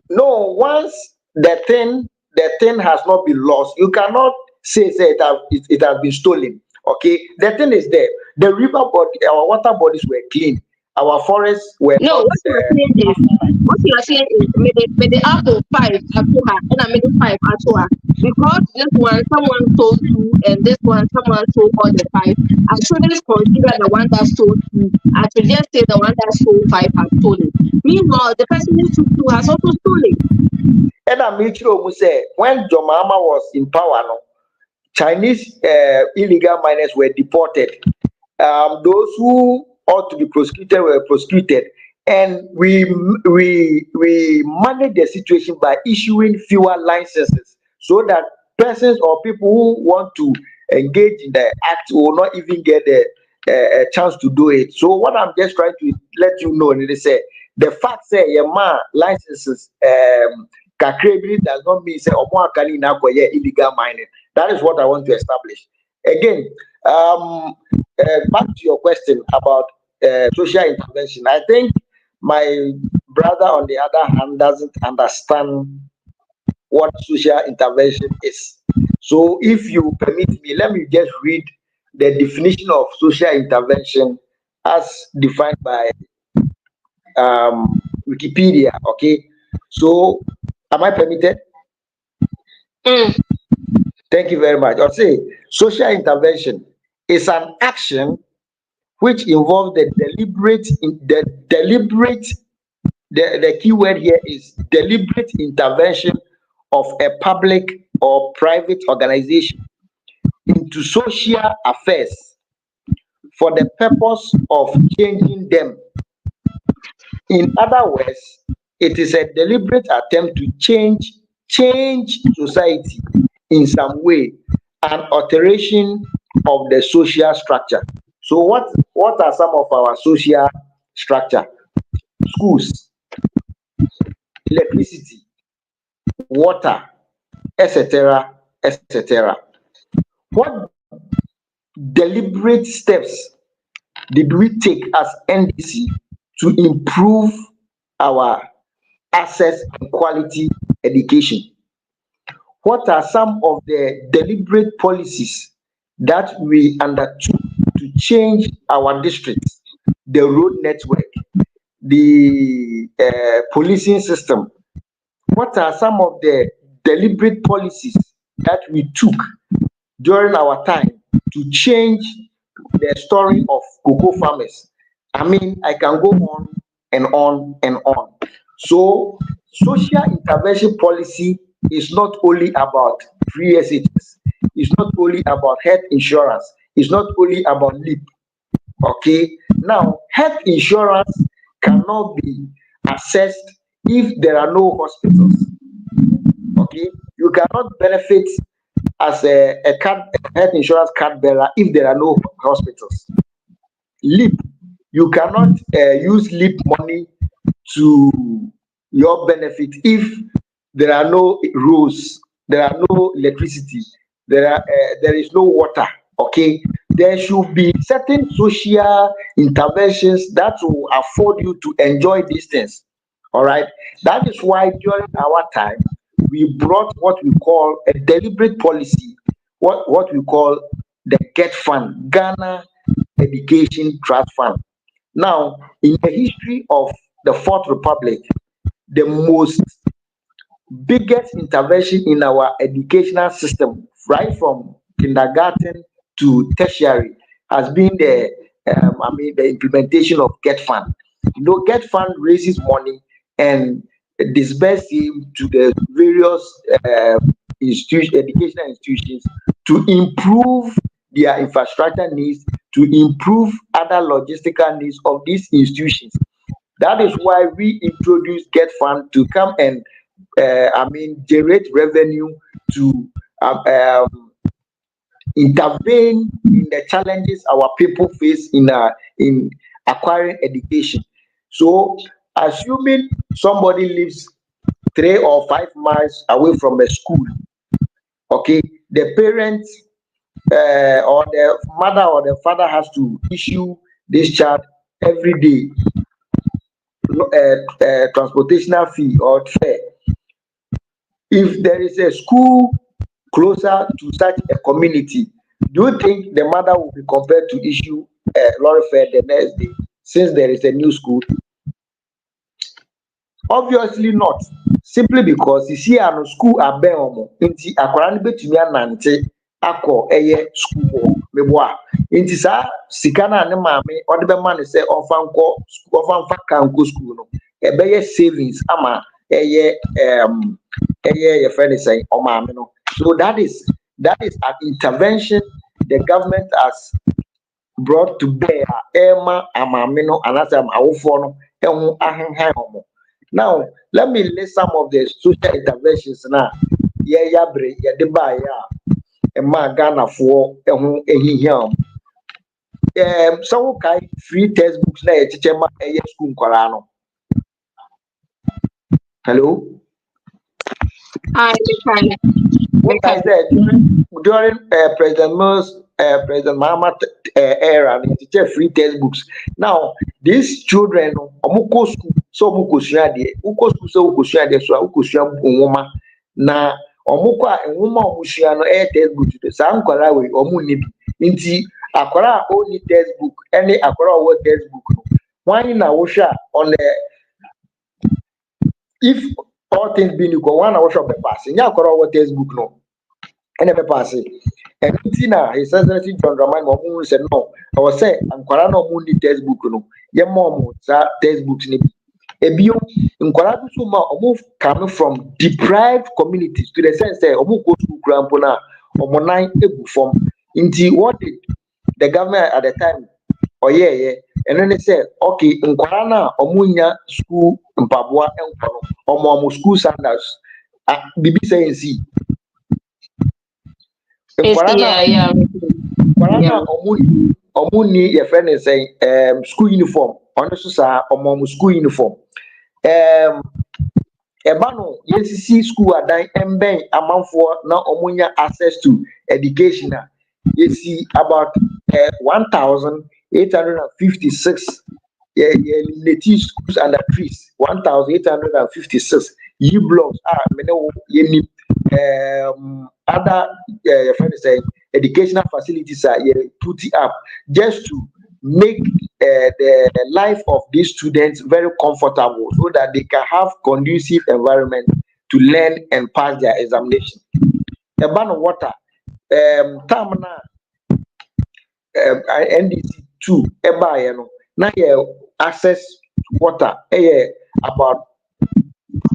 S8: No, once the thing has not been lost, you cannot say it has been stolen. Okay, the thing is there. The river body, our water bodies were clean. Our forests were
S2: no. What you are saying is made the apple 5 at her and I made it 5 at her because this one someone sold 2 and this one someone sold all the 5. I shouldn't consider the one that sold 2. I should just say the one that sold 5 has stolen. Meanwhile, the person who took 2 has also stolen.
S8: And I'm sure say when Jomama was in power, Chinese illegal miners were deported. Those who ought to be prosecuted were prosecuted, and we manage the situation by issuing fewer licenses so that persons or people who want to engage in the act will not even get a chance to do it. So what I'm just trying to let you know is say the fact say your man licenses does not mean say illegal mining. That is what I want to establish. Again, back to your question about social intervention. I think my brother, on the other hand, doesn't understand what social intervention is. So, if you permit me, let me just read the definition of social intervention as defined by Wikipedia. Okay, so am I permitted? Thank you very much. I'll say social intervention is an action which involves the key word here is deliberate intervention of a public or private organization into social affairs for the purpose of changing them. In other words, it is a deliberate attempt to change society in some way, an alteration of the social structure. So what are some of our social structure? Schools, electricity, water, etc., etc. What deliberate steps did we take as NDC to improve our access to quality education? What are some of the deliberate policies that we undertook to change our districts, the road network, the policing system? What are some of the deliberate policies that we took during our time to change the story of cocoa farmers? I mean, I can go on and on and on. So, social intervention policy is not only about free SHS, it's not only about health insurance, it's not only about LEAP. Okay, now health insurance cannot be assessed if there are no hospitals. Okay, you cannot benefit as a health insurance card bearer if there are no hospitals. LEAP, you cannot use LEAP money to your benefit if there are no roads, there are no electricity, there is no water. Okay, there should be certain social interventions that will afford you to enjoy these things. All right. That is why during our time, we brought what we call a deliberate policy, what we call the GET Fund, Ghana Education Trust Fund. Now, in the history of the Fourth Republic, the most biggest intervention in our educational system, right from kindergarten to tertiary, has been the the implementation of GET Fund. You know, GET Fund raises money and disperses it to the various educational institutions to improve their infrastructure needs, to improve other logistical needs of these institutions. That is why we introduced GET Fund to come and generate revenue to intervene in the challenges our people face in acquiring education. So, assuming somebody lives 3 or 5 miles away from a school, okay, the parents or the mother or the father has to issue this child every day transportational fee or fare. If there is a school closer to such a community, do you think the mother will be compelled to issue a lorry fare the next day since there is a new school? Obviously not. Simply because you see a school abẹ́ ọmọ nti akwara no betumi anante akọ eye school meboa nti saa sika na ne maame ɔde bɛma ne sɛ ɔfa mfa kanko school no ɛbɛyɛ savings ama eye your friend is saying oh maame no. So that is an intervention the government has brought to bear ema amaame no anasɛ awofo no ɛho ahenhan ɔmo. Now, let me list some of the social interventions now. Yeah, bre, yeah, the buy, yeah, and Ghana for some kind free textbooks na teacher ma school korano. Hello?
S2: Hi,
S8: What I said during President Mills, President Mahama era, they teach free textbooks. Now, these children, omuko school, so omuko suade, uko school so uko suade, so uko suade umuma. Na omuko umuma omusua no textbook. Sa nkwara we omu nibi. Inti akwara only textbook, any akwara owo textbook. Why na wosha on the if all things being equal, one hour shop pass. Nya akwara owo textbook no. And never pass it. And Tina, his excellency John Dramani Momu said no. I was saying, I'm Korano Mundi textbook no. Your mom textbooks ni. Ebio, in Korano Suma, move coming from deprived communities to the sense that Omu go to Grampona or Monai Ebu form. Into what did the government at the time? Oh yeah. And then they said, okay, in Korana, Omunya school in Papua and Kono, or Momu school sandals. Bibi saying see.
S2: Yeah.
S8: Omuni your friend is saying school uniform. Honestly, sir, school uniform. Ebano, yes, school are dying and bang amount for now omunya access to education. You see about 1,856 native schools under trees. 1,856 U blocks are other your friend is saying educational facilities are put it up just to make the life of these students very comfortable so that they can have conducive environment to learn and pass their examination. A ban of water, Tamana NDC 2, now access water about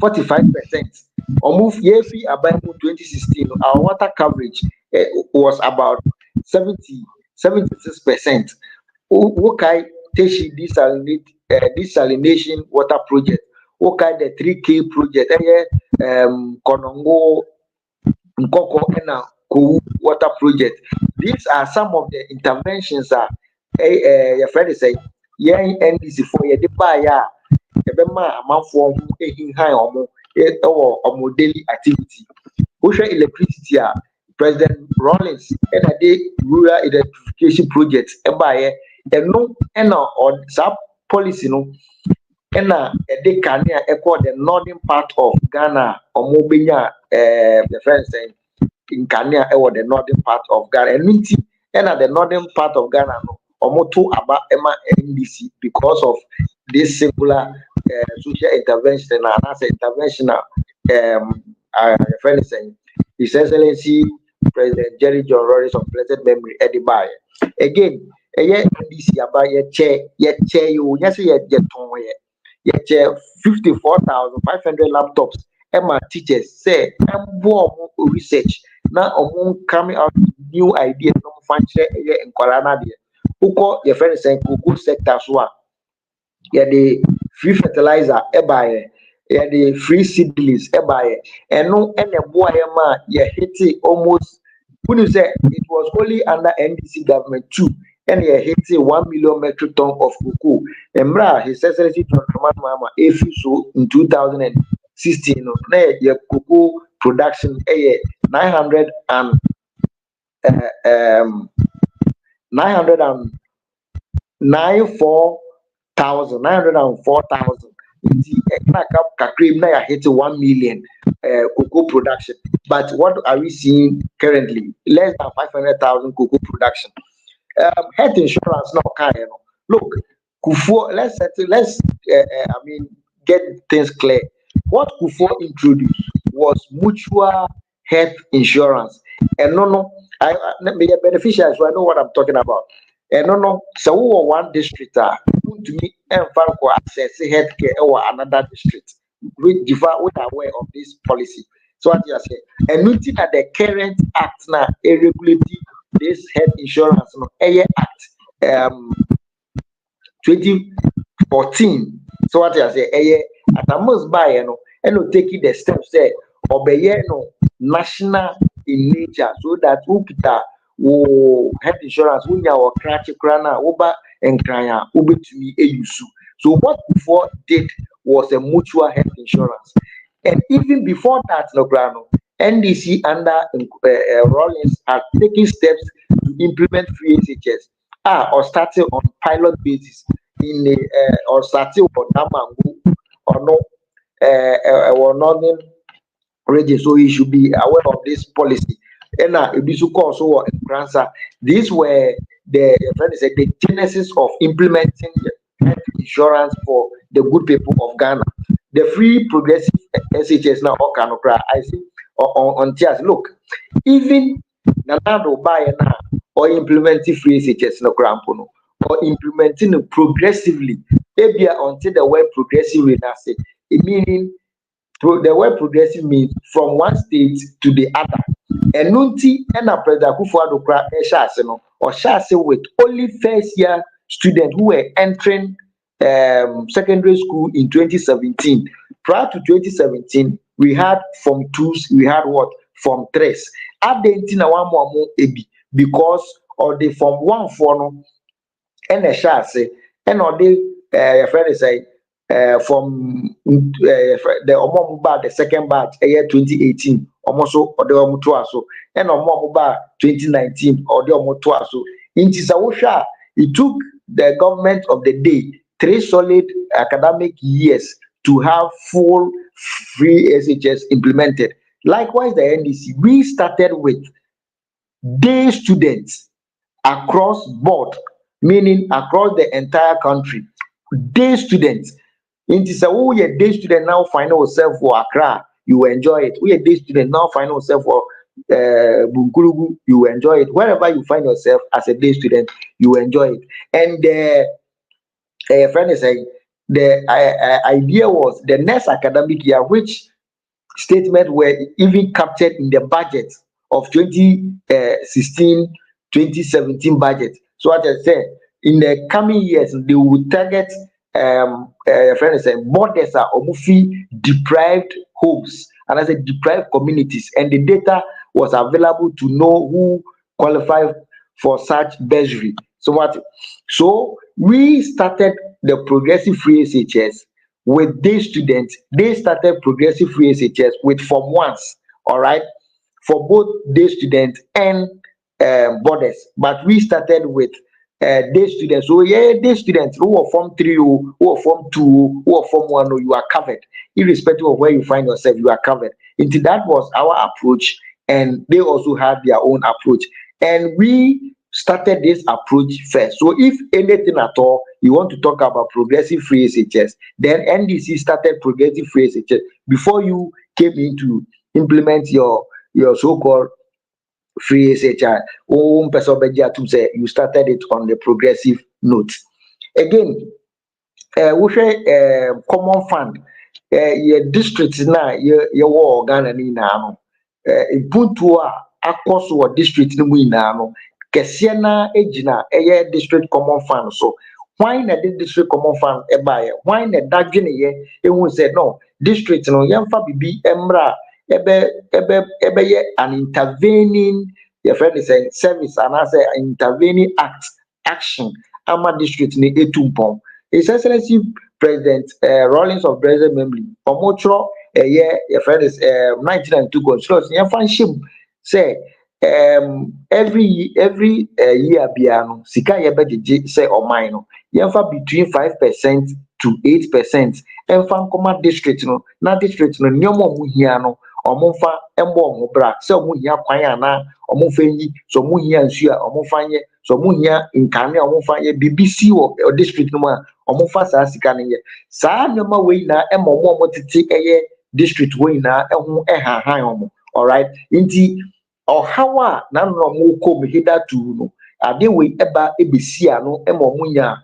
S8: 45%. Or move yearly about 2016, our water coverage was about 76%. Okay, Teshi desalination water project. Okay, the 3K project. Konongo, Nkoko, and Kou water project. These are some of the interventions that your friend is saying. Yeah, NDC for your debaya. Ebema amanfo ehinhan omo our daily activity. We share electricity President Rawlings and a day rural identification project by and no and or sub policy no and a day can echo the northern part of Ghana or Mobina the friends saying in Kenya or the northern part of Ghana and at the northern part of Ghana no or to about Emma NDC because of this singular social intervention and as interventional friend saying His Excellency President Jerry John Rawlings of blessed memory Eddie Baye. Again, a year NDC about your chair, you yes, your chair 54,500 laptops. Emma teachers say, and more research now among coming out with new ideas no function in Colana. Uko your friend saying cocoa sector so the free fertilizer the free seedlings and no any boy ma hit it almost wouldn't say it was only under NDC government too and hit 1 million metric ton of cocoa and His Excellency John Mama so in 2016 your cocoa production 900 and 904,000 hit 1 million cocoa production. But what are we seeing currently? Less than 500,000 cocoa production. Health insurance now kind of look. Kufo, let's get things clear. What Kufo introduced was mutual health insurance, and I be a beneficiary, so I know what I'm talking about. And so one district to me and for access healthcare or another district. We are aware of this policy. So what you say, and noting that the current act now regulating this health insurance act 2014. So what you say, at a most buy and taking the steps there obey national in nature so that health insurance when you crash crana over and crana over to me use. So what before did was a mutual health insurance, and even before that, NDC under Rawlings are taking steps to implement free SHS or starting on pilot basis in the or starting on Namangu or no or northern region. So you should be aware of this policy. And also in France, these were the genesis of implementing health insurance for the good people of Ghana. The free progressive SHS now I see on tears. Look, even Nanado buy now or implementing free SHS no crampono or implementing it progressively. Maybe until the word progressively that's it. Meaning the word progressive means from one state to the other. And Nunti and a President Kufuor or Shase with only first year students who were entering secondary school in 2017. Prior to 2017, we had Form 2s, we had what? Form 3s. Adentina one more ebi because of the Form 1 for and a Shase and or the friend say from the second batch year 2018 almost or the so and 2019 or the so in Tisawusha it took the government of the day 3 solid academic years to have full free SHS implemented. Likewise, the NDC, we started with day students across board, meaning across the entire country. Day students. In this, we a day student now find ourselves for Accra, you enjoy it. We a day student now find ourselves for Bunkurugu, you enjoy it. Wherever you find yourself as a day student, you enjoy it. And the friend is saying the idea was the next academic year, which statements were even captured in the budget of 2016-2017 budget. So what I said, in the coming years, they will target friend is saying borders are fee deprived homes and I said deprived communities, and the data was available to know who qualified for such bursary. So we started the progressive free SHS with these students. They started progressive free SHS with Form 1s, all right. for both day students and boarders. But we started with day students. So yeah, day students who are Form 3, who are Form 2, who are Form 1, you are covered. Irrespective of where you find yourself, you are covered. Until that was our approach, and they also had their own approach. And we started this approach first. So if anything at all you want to talk about progressive free SHS, then NDC started progressive free SHS before you came in to implement your so-called free SHI. You started it on the progressive note. Again, we say common fund. Your districts na your war Ghana ni na no. Impuntu a akɔ so wɔ district no mu nyinaa no, kɛseɛ na egyina ɛyɛ district common fund so. Why na the district common fund ɛbaayɛ? Why na dadwene yɛ ehu sɛ no district no yɛmfa bibi ɛmra ɛbɛyɛ an intervening your friend is saying service and as an intervening action ama district ni etumpon. His Excellency President Rawlings of President Membly omotro your friend is 1992 constitution yan fan shim say every year biano sika yebeje say oman no yan fa between 5% to 8% en fan koma district no na district no nyomo mu hia no omonfa embo omo bra se omo hia kwan ana omo fanyi so omo hia nsu a omo fanye so omo hia nkane omo fanye BBC wo district no ma omo fa sa sika ne ye sa nyoma we na ema omo tete eye district we na ehu ehahan omo. All right, inti ohawa na no mo ko mehida tu no ade we eba ebesi ano ema omo nya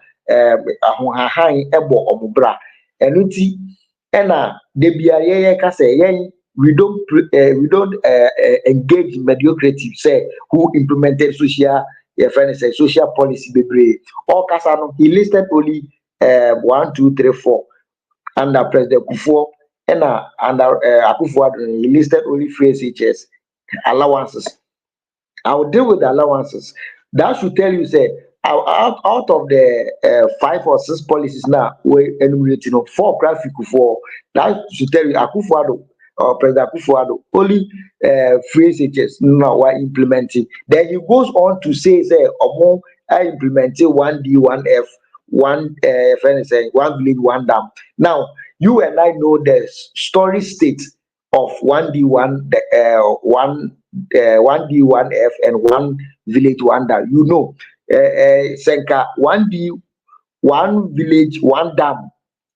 S8: ahohahan ebo omo bra enu ti ena de bia ye ka se yen we don't engage in mediocrity say who implemented social policy bebre all kasano he listed only 1 2 3 4 under President Kufuor and under Akufo he listed only 3 SHS allowances. I will deal with the allowances. That should tell you say out of the 5 or 6 policies now we enumerating 4 graphic for that should tell you Akufo President Akufo only 3 SHS now we're implementing. Then he goes on to say Omo I implemented 1D 1F 1 village 1 dam. Now you and I know the story state of 1D 1 1D 1F and 1 village 1 dam. You know Senka 1D 1 village 1 dam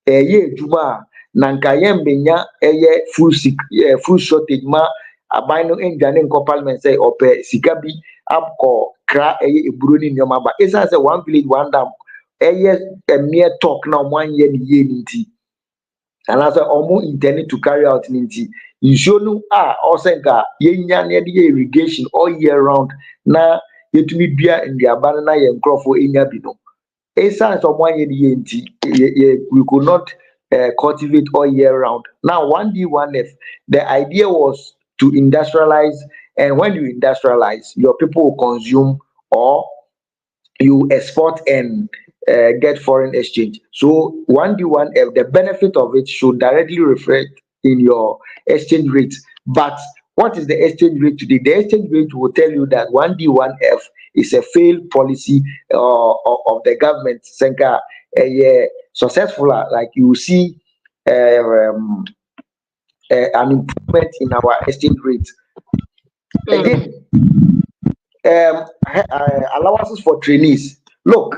S8: ye juma nanka yembenya full shortage ma abino engane nko parliament say ope sika bi abko kra eburo ni nyoma ba esa say 1 village 1 dam mere talk now 1 year ni ye nti and as omo intended to carry out nti insonu osenka yenya na de irrigation all year round na yetumi bia ndiaba na ye nkrofo enya bi no esa so 1 year ni ye nti we could not cultivate all year round. Now 1D 1F the idea was to industrialize, and when you industrialize your people will consume or you export and get foreign exchange. So 1D 1F the benefit of it should directly reflect in your exchange rate. But what is the exchange rate today? The exchange rate will tell you that 1D 1F is a failed policy of the government. Senka successful, like you see an improvement in our exchange rate. Again, allowances for trainees. Look,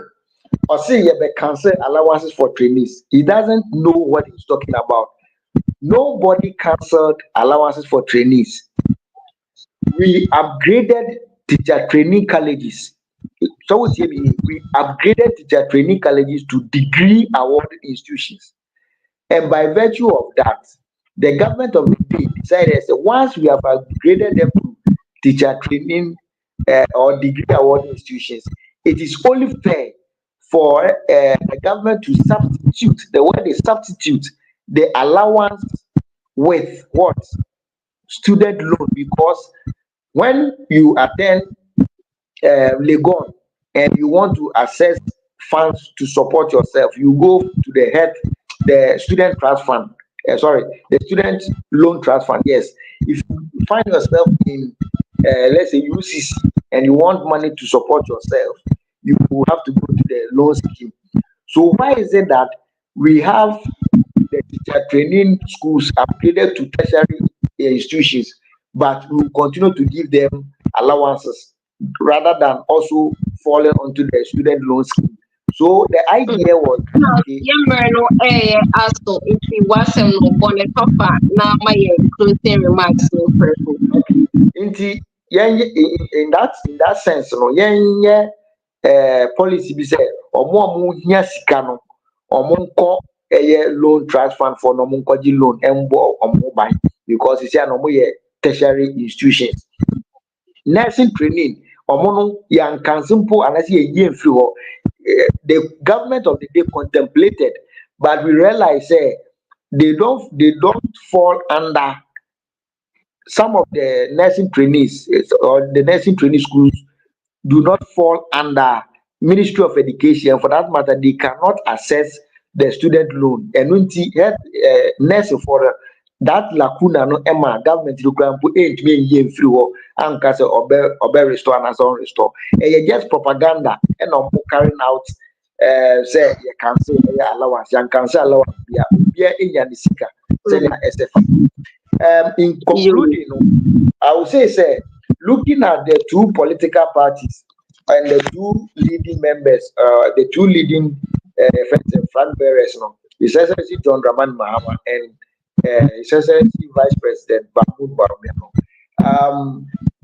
S8: or say you cancel allowances for trainees. He doesn't know what he's talking about. Nobody cancelled allowances for trainees. We upgraded teacher training colleges. So we upgraded teacher training colleges to degree awarded institutions. And by virtue of that, the government of the day decided that once we have upgraded them to teacher training or degree awarding institutions, it is only fair for the government to substitute the allowance with what? Student loan, because when you attend Legon and you want to access funds to support yourself, you go to the student trust fund the student loan trust fund. Yes, if you find yourself in let's say UCC and you want money to support yourself, you will have to go to the loan scheme. So why is it that we have the teacher training schools upgraded to tertiary institutions, but we will continue to give them allowances rather than also falling onto the student loan scheme? So the idea was, okay,
S2: Yammerno also if you was no bonnet papa now my closing remarks no purple.
S8: in that sense, no, policy be say omo hia sika no omo nko loan trust fund for no nko di loan embo omo ban, because you see no mo tertiary institutions. Nursing training omo no yan kansimpo anase ye mfiri ho. The government of the day contemplated, but we realize they don't fall under some of the nursing trainees or the nursing training schools do not fall under Ministry of Education. For that matter, they cannot access the student loan. And when nurse for that lacuna no Emma government program put 8 million free and case obe restore and so restore. And just propaganda and carrying out say you cancel allowance, you cancel allowance, yeah, in concluding, I would say, looking at the two political parties and the two leading members, the two leading flag bearers, His Excellency John Dramani Mahama and His Excellency Vice President Mahmoud Bawumia.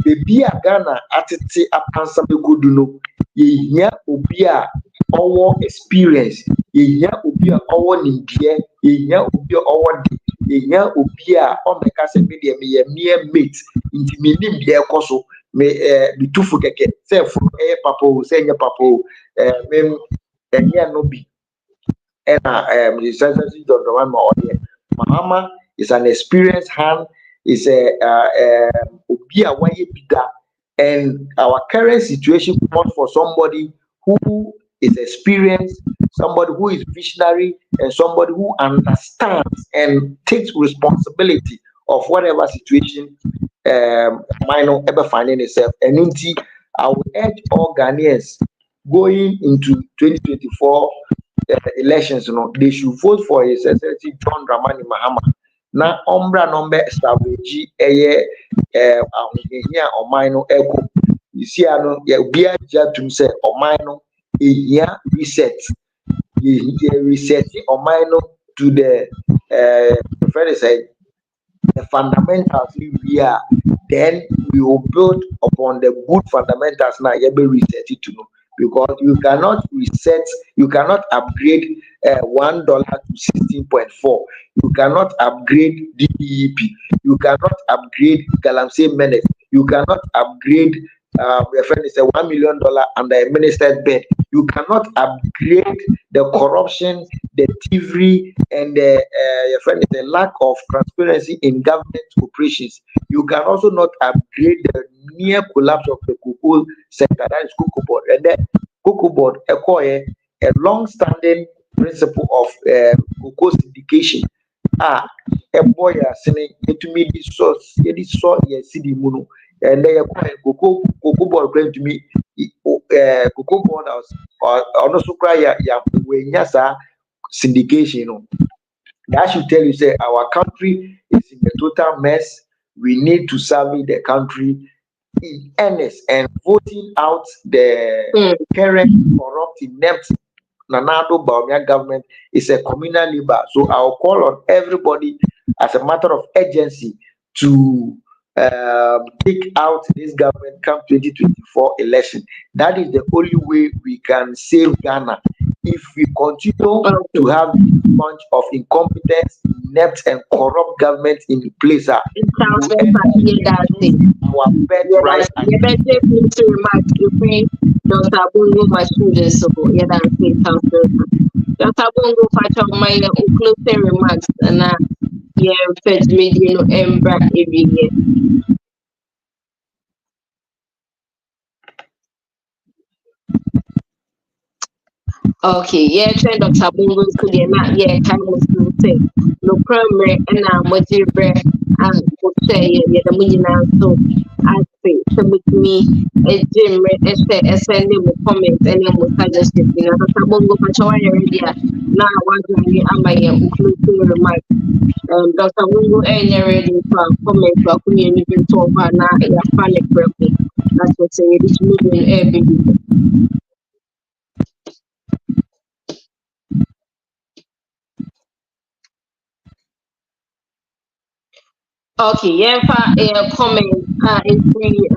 S8: Baby Ghana atete apansa begodu no yehia obi a owo experience, yehia obi a owo nimdie, yehia obi a owo de, yehia obi a omeka se me de me mere mate nti me nimdie ekoso me bitufu keke se fu papa se nya papa mem enya no bi ena His Excellency John Dramani Mahama is an experienced hand, is a Obia Waye Bida, and our current situation calls for somebody who is experienced, somebody who is visionary, and somebody who understands and takes responsibility of whatever situation minor ever finding itself. And indeed, I would urge all Ghanaians going into 2024 elections, they should vote for His Excellency John Dramani Mahama. Na ombra nombe establish ahụhịa ọmaino eko isi ano ya bia jatum se ọmaino ehia reset ọmaino to the the fundamentals we are, then we will build upon the good fundamentals now you be reset it to know, because you cannot reset, you cannot upgrade $1 to 16.4, you cannot upgrade DEP, you cannot upgrade Galamsey Menace, you cannot upgrade your friend is a $1 million under a minister's bed, you cannot upgrade the corruption, the thievery, and your friend is the lack of transparency in government operations. You can also not upgrade the near collapse of the cocoa sector, that is cocoa board. And then cocoa board acquire a long-standing principle of cocoa syndication. A boy saying to me this source, this source, CD Muno, and they acquire cocoa board claim to me cocoa board house or also cry when yasa syndication. That should tell you, say, our country is in a total mess. We need to survey the country in earnest, and voting out the current corrupt, inept Nanado Bawumia government is a communal labor. So I'll call on everybody as a matter of urgency to take out this government come 2024 election. That is the only way we can save Ghana. If we continue to have this bunch of incompetent, inept, and corrupt government in place, our bed right.
S2: Dr. Bongo Masude, so yeah, that's it. Dr. Bongo Fatal, my closing remarks, and yeah, first media no embra every year. Okay, yeah, trend Dr. Bongo so they not yeah kind of say no primary and moji bre and would say yeah the money so I say so with me a gym send them comment and then we suggestions you know Dr. Bongo for show already now one journey am I include remark Dr. Bongo any ready for comment for community to over now yeah fan correctly that's what say this moving every okay, yeah, for a comment, if we,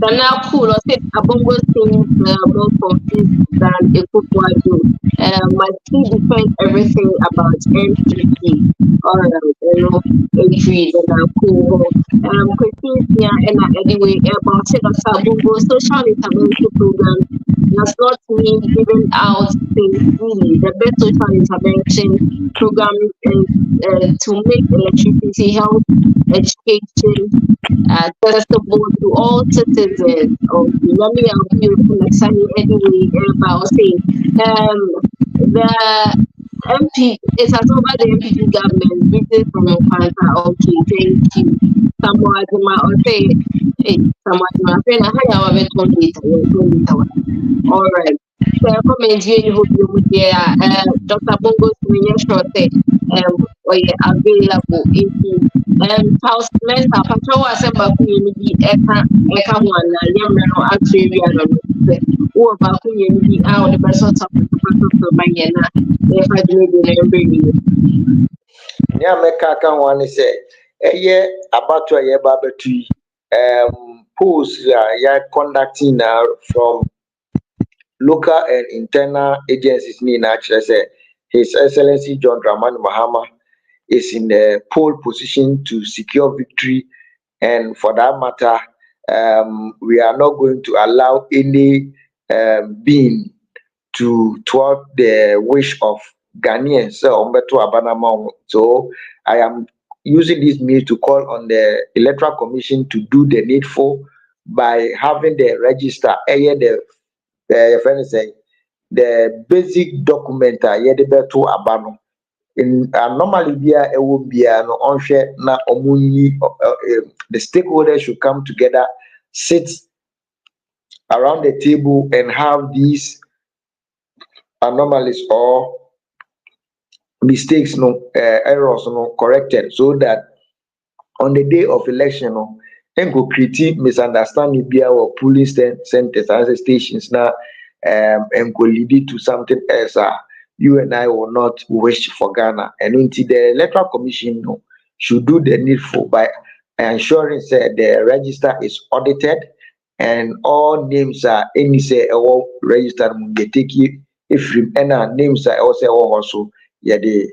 S2: they're now cool. I said Abongo seems more confused than a football do. My team defends everything about NPP. Alright, you know, agree that are cool. Christine, yeah, and anyway, about it, Abongo social intervention program does not mean giving out things really. The best social intervention program is to make electricity, health, education, accessible to all citizens. Okay, let me help you understand anyway about saying the MP it's as over the MPP government business from Kwanta. Okay, thank you. Someone or say hey, someone say na how you have 20 all right. So comment here you hope you would yeah Dr. Bongo's senior short or available if you house mental patrol was about community eka one yamano actually or about community out the person of my yena if I do
S8: Yeah, make a one say, yeah, about to a babatry polls yeah conducting from local and internal agencies in actually say His Excellency John Dramani Mahama is in the pole position to secure victory, and for that matter, we are not going to allow any being to thwart the wish of Ghanaians. So I am using this means to call on the Electoral Commission to do the needful by having the register, friend say, the basic document yɛde bɛto aba no normally bia ɛwɔ bia no ɔnhwɛ na ɔmo yi the stakeholders should come together, sit around the table and have these anomalies or mistakes errors corrected, so that on the day of election go create misunderstanding bia or polling centers and stations now and go lead to something else you and I will not wish for Ghana. And until the Electoral Commission should do the needful by ensuring that the register is audited and all names are any say all registered take if and names are also the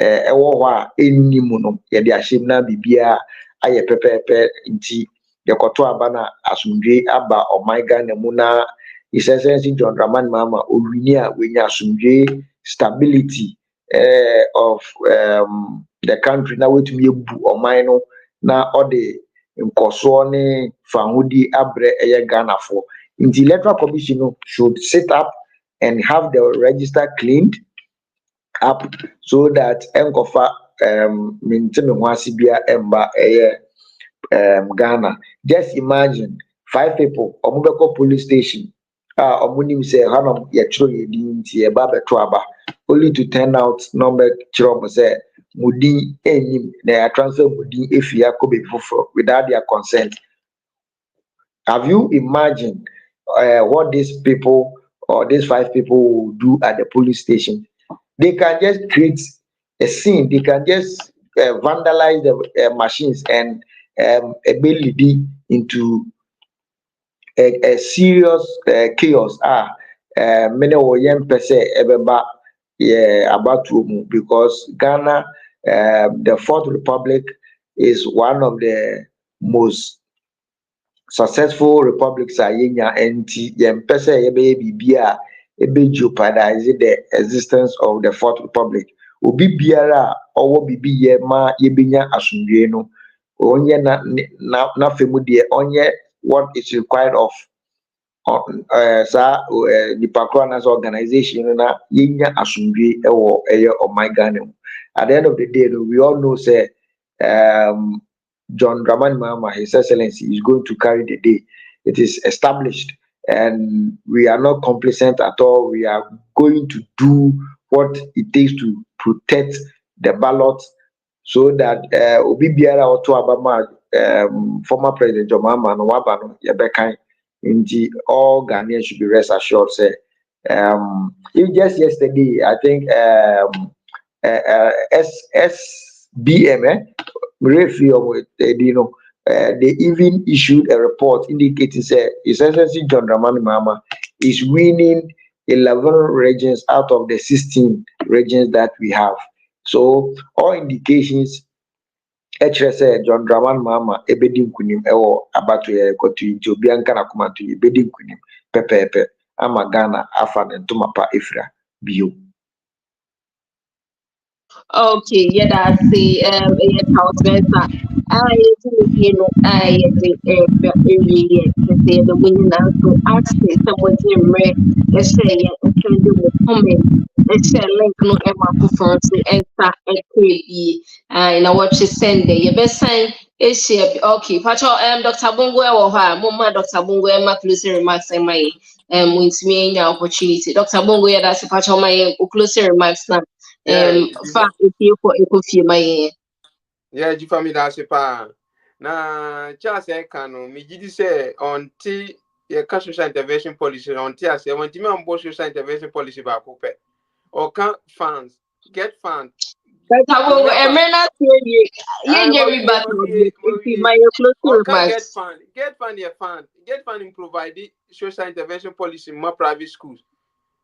S8: ɛwɔ hɔ a ɛnni mu no yɛde ahyɛm na biribiara ayɛ pɛpɛɛpɛ nti yɛkɔto aba na asomdwe aba ɔman Ghana mu na His Excellency John Dramani Mahama owini a wenya asomdwe stability of the country na wetumi ebu ɔman no na ɔde nkɔsoɔ ne fahodi abrɛ ɛyɛ Ghanafoɔ nti Electoral Commission should sit up and have the register cleaned up so that enkofa maintain bia emba Ghana. Just imagine 5 people omubeko police station omunim say hanom ye chiro ye din ti e ba beto aba only to turn out number chiro mo say mudi enyim na transfer mudi efia ko be foforo without their consent. Have you imagined what these people or these 5 people will do at the police station? They can just create a scene. They can just vandalize the machines and ability into a serious chaos. Many young person ever about to move because Ghana, the Fourth Republic, is one of the most successful republics yenya enti yempese yebe bibia ebe jeopardize the existence of the Fourth Republic. Obi biara owo bibi ye ma yebenya asundwe no onye na femudie onye what is required of nipa koro na organization na yenya asumdwe ewo Ghana. At the end of the day, we all know say John Dramani Mahama, His Excellency, is going to carry the day. It is established, and we are not complacent at all. We are going to do what it takes to protect the ballot, so that Obi Biara Oto Abama, former President John Mahama no Wabano Yebekai, all Ghanaians should be rest assured. Say, just yesterday, I think SBM, they even issued a report indicating that His Excellency John Dramani Mahama is winning 11 regions out of the 16 regions that we have. So all indications, HSA John Dramani Mahama ebedim kunim ewo abatu ya kotu inti obi anka na kumantu ebedim kunim pepepe ama Ghana afa ntumapa efra bio.
S2: Okay, yeah, that's the house member. I the winning answer. Ask someone to let's say, can do comment. Let's say, link no Emma for to enter a KB. And I watch you send it. Your best sign is okay. Pacho, Dr. Bongo or her, Mama, Dr. Bongo, Emma, closing remarks, and my with me any opportunity. Dr. Bongo, yeah, that's a patch of my closing remarks now. Fact if you for a my
S7: yeah, you family that's a pa. Na just a canon, me did say on T your social intervention policy on T. I say, when you on board social intervention policy by Cooper or can't funds, get funds.
S2: but I will emena you back my closing remarks.
S7: Get fund in provided social intervention policy in more private schools.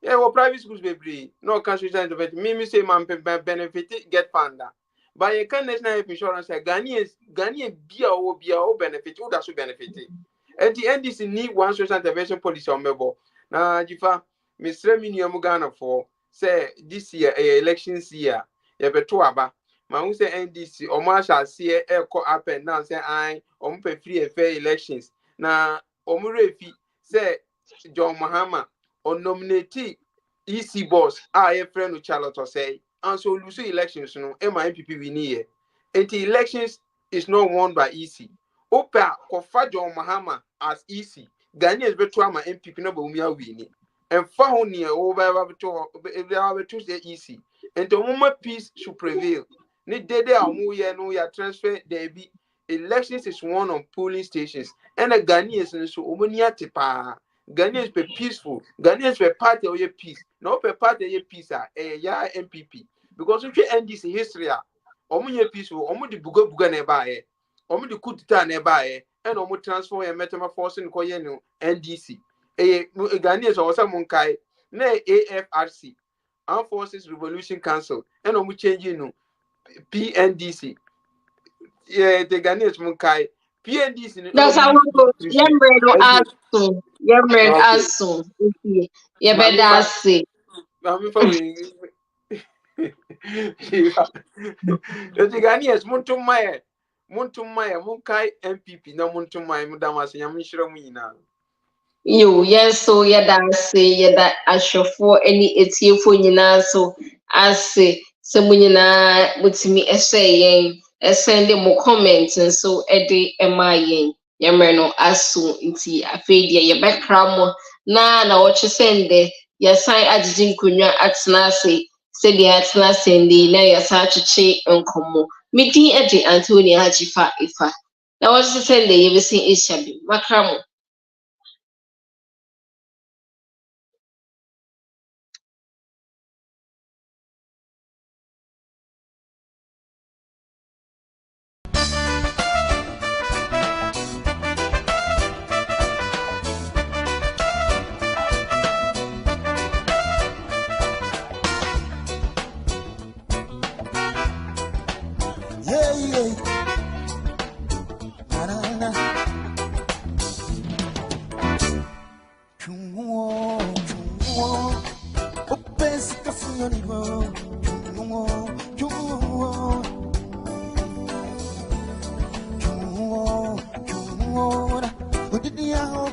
S7: Yeah, well, private schools be no cash social intervention. Me say man benefit get fund that. But you can national health insurance Ghanaian be or benefit, who does benefit it. And the NDC need one social intervention policy on Mebo. Now, Jifa, Mr. Minimum Ghana for say this year elections year. You be to aba. Man who say NDC or Marshall see echo up and down say I pay free and fair elections. Now, Omurefi say John Mahama or nominate EC boss, I a friend of Charlotte or say, and so lose elections, no, NPP we need. And the elections is not won by EC. Opa, Kofa John Mahama as EC. Ghanaians better my NPP no be winning. And found near over to the EC. And the moment peace should prevail. Need dede amu no ya transfer there be elections is won on polling stations. And the Ghanaians so omonia tipa. Ghanaians be peaceful. Ghanaians be party of your peace. No be party of your peace ya NPP. Because if you NDC history omo peaceful, omo di buga neba omo di coup d'etat neba and omo transfer your metamorphose in koye no NDC. Ghanaians or some kai na AFRC. Armed Forces Revolution Council and omu change no PNDC. Yeah, the Ghanaians munkai PNDC.
S2: That's how we go. Yamred aso. Yeah, better say.
S7: I'm following. The Ghanaians muntumaya munkai NPP na muntumaya mudamasi nyamishira muina.
S2: Yes, so yeah, that I show for any etie for nyina so ase semunyina mutimi essay send mo comments and so ede emayen yamre no aso nti afedia ye bekra mo na woche sende ya sign agigin kunwa atena ase se de atena sende na ya sa chiche nkomo midi ede Anthony Hajifa ifa na woche sende ye besin ishabi makra mo.
S1: Niaho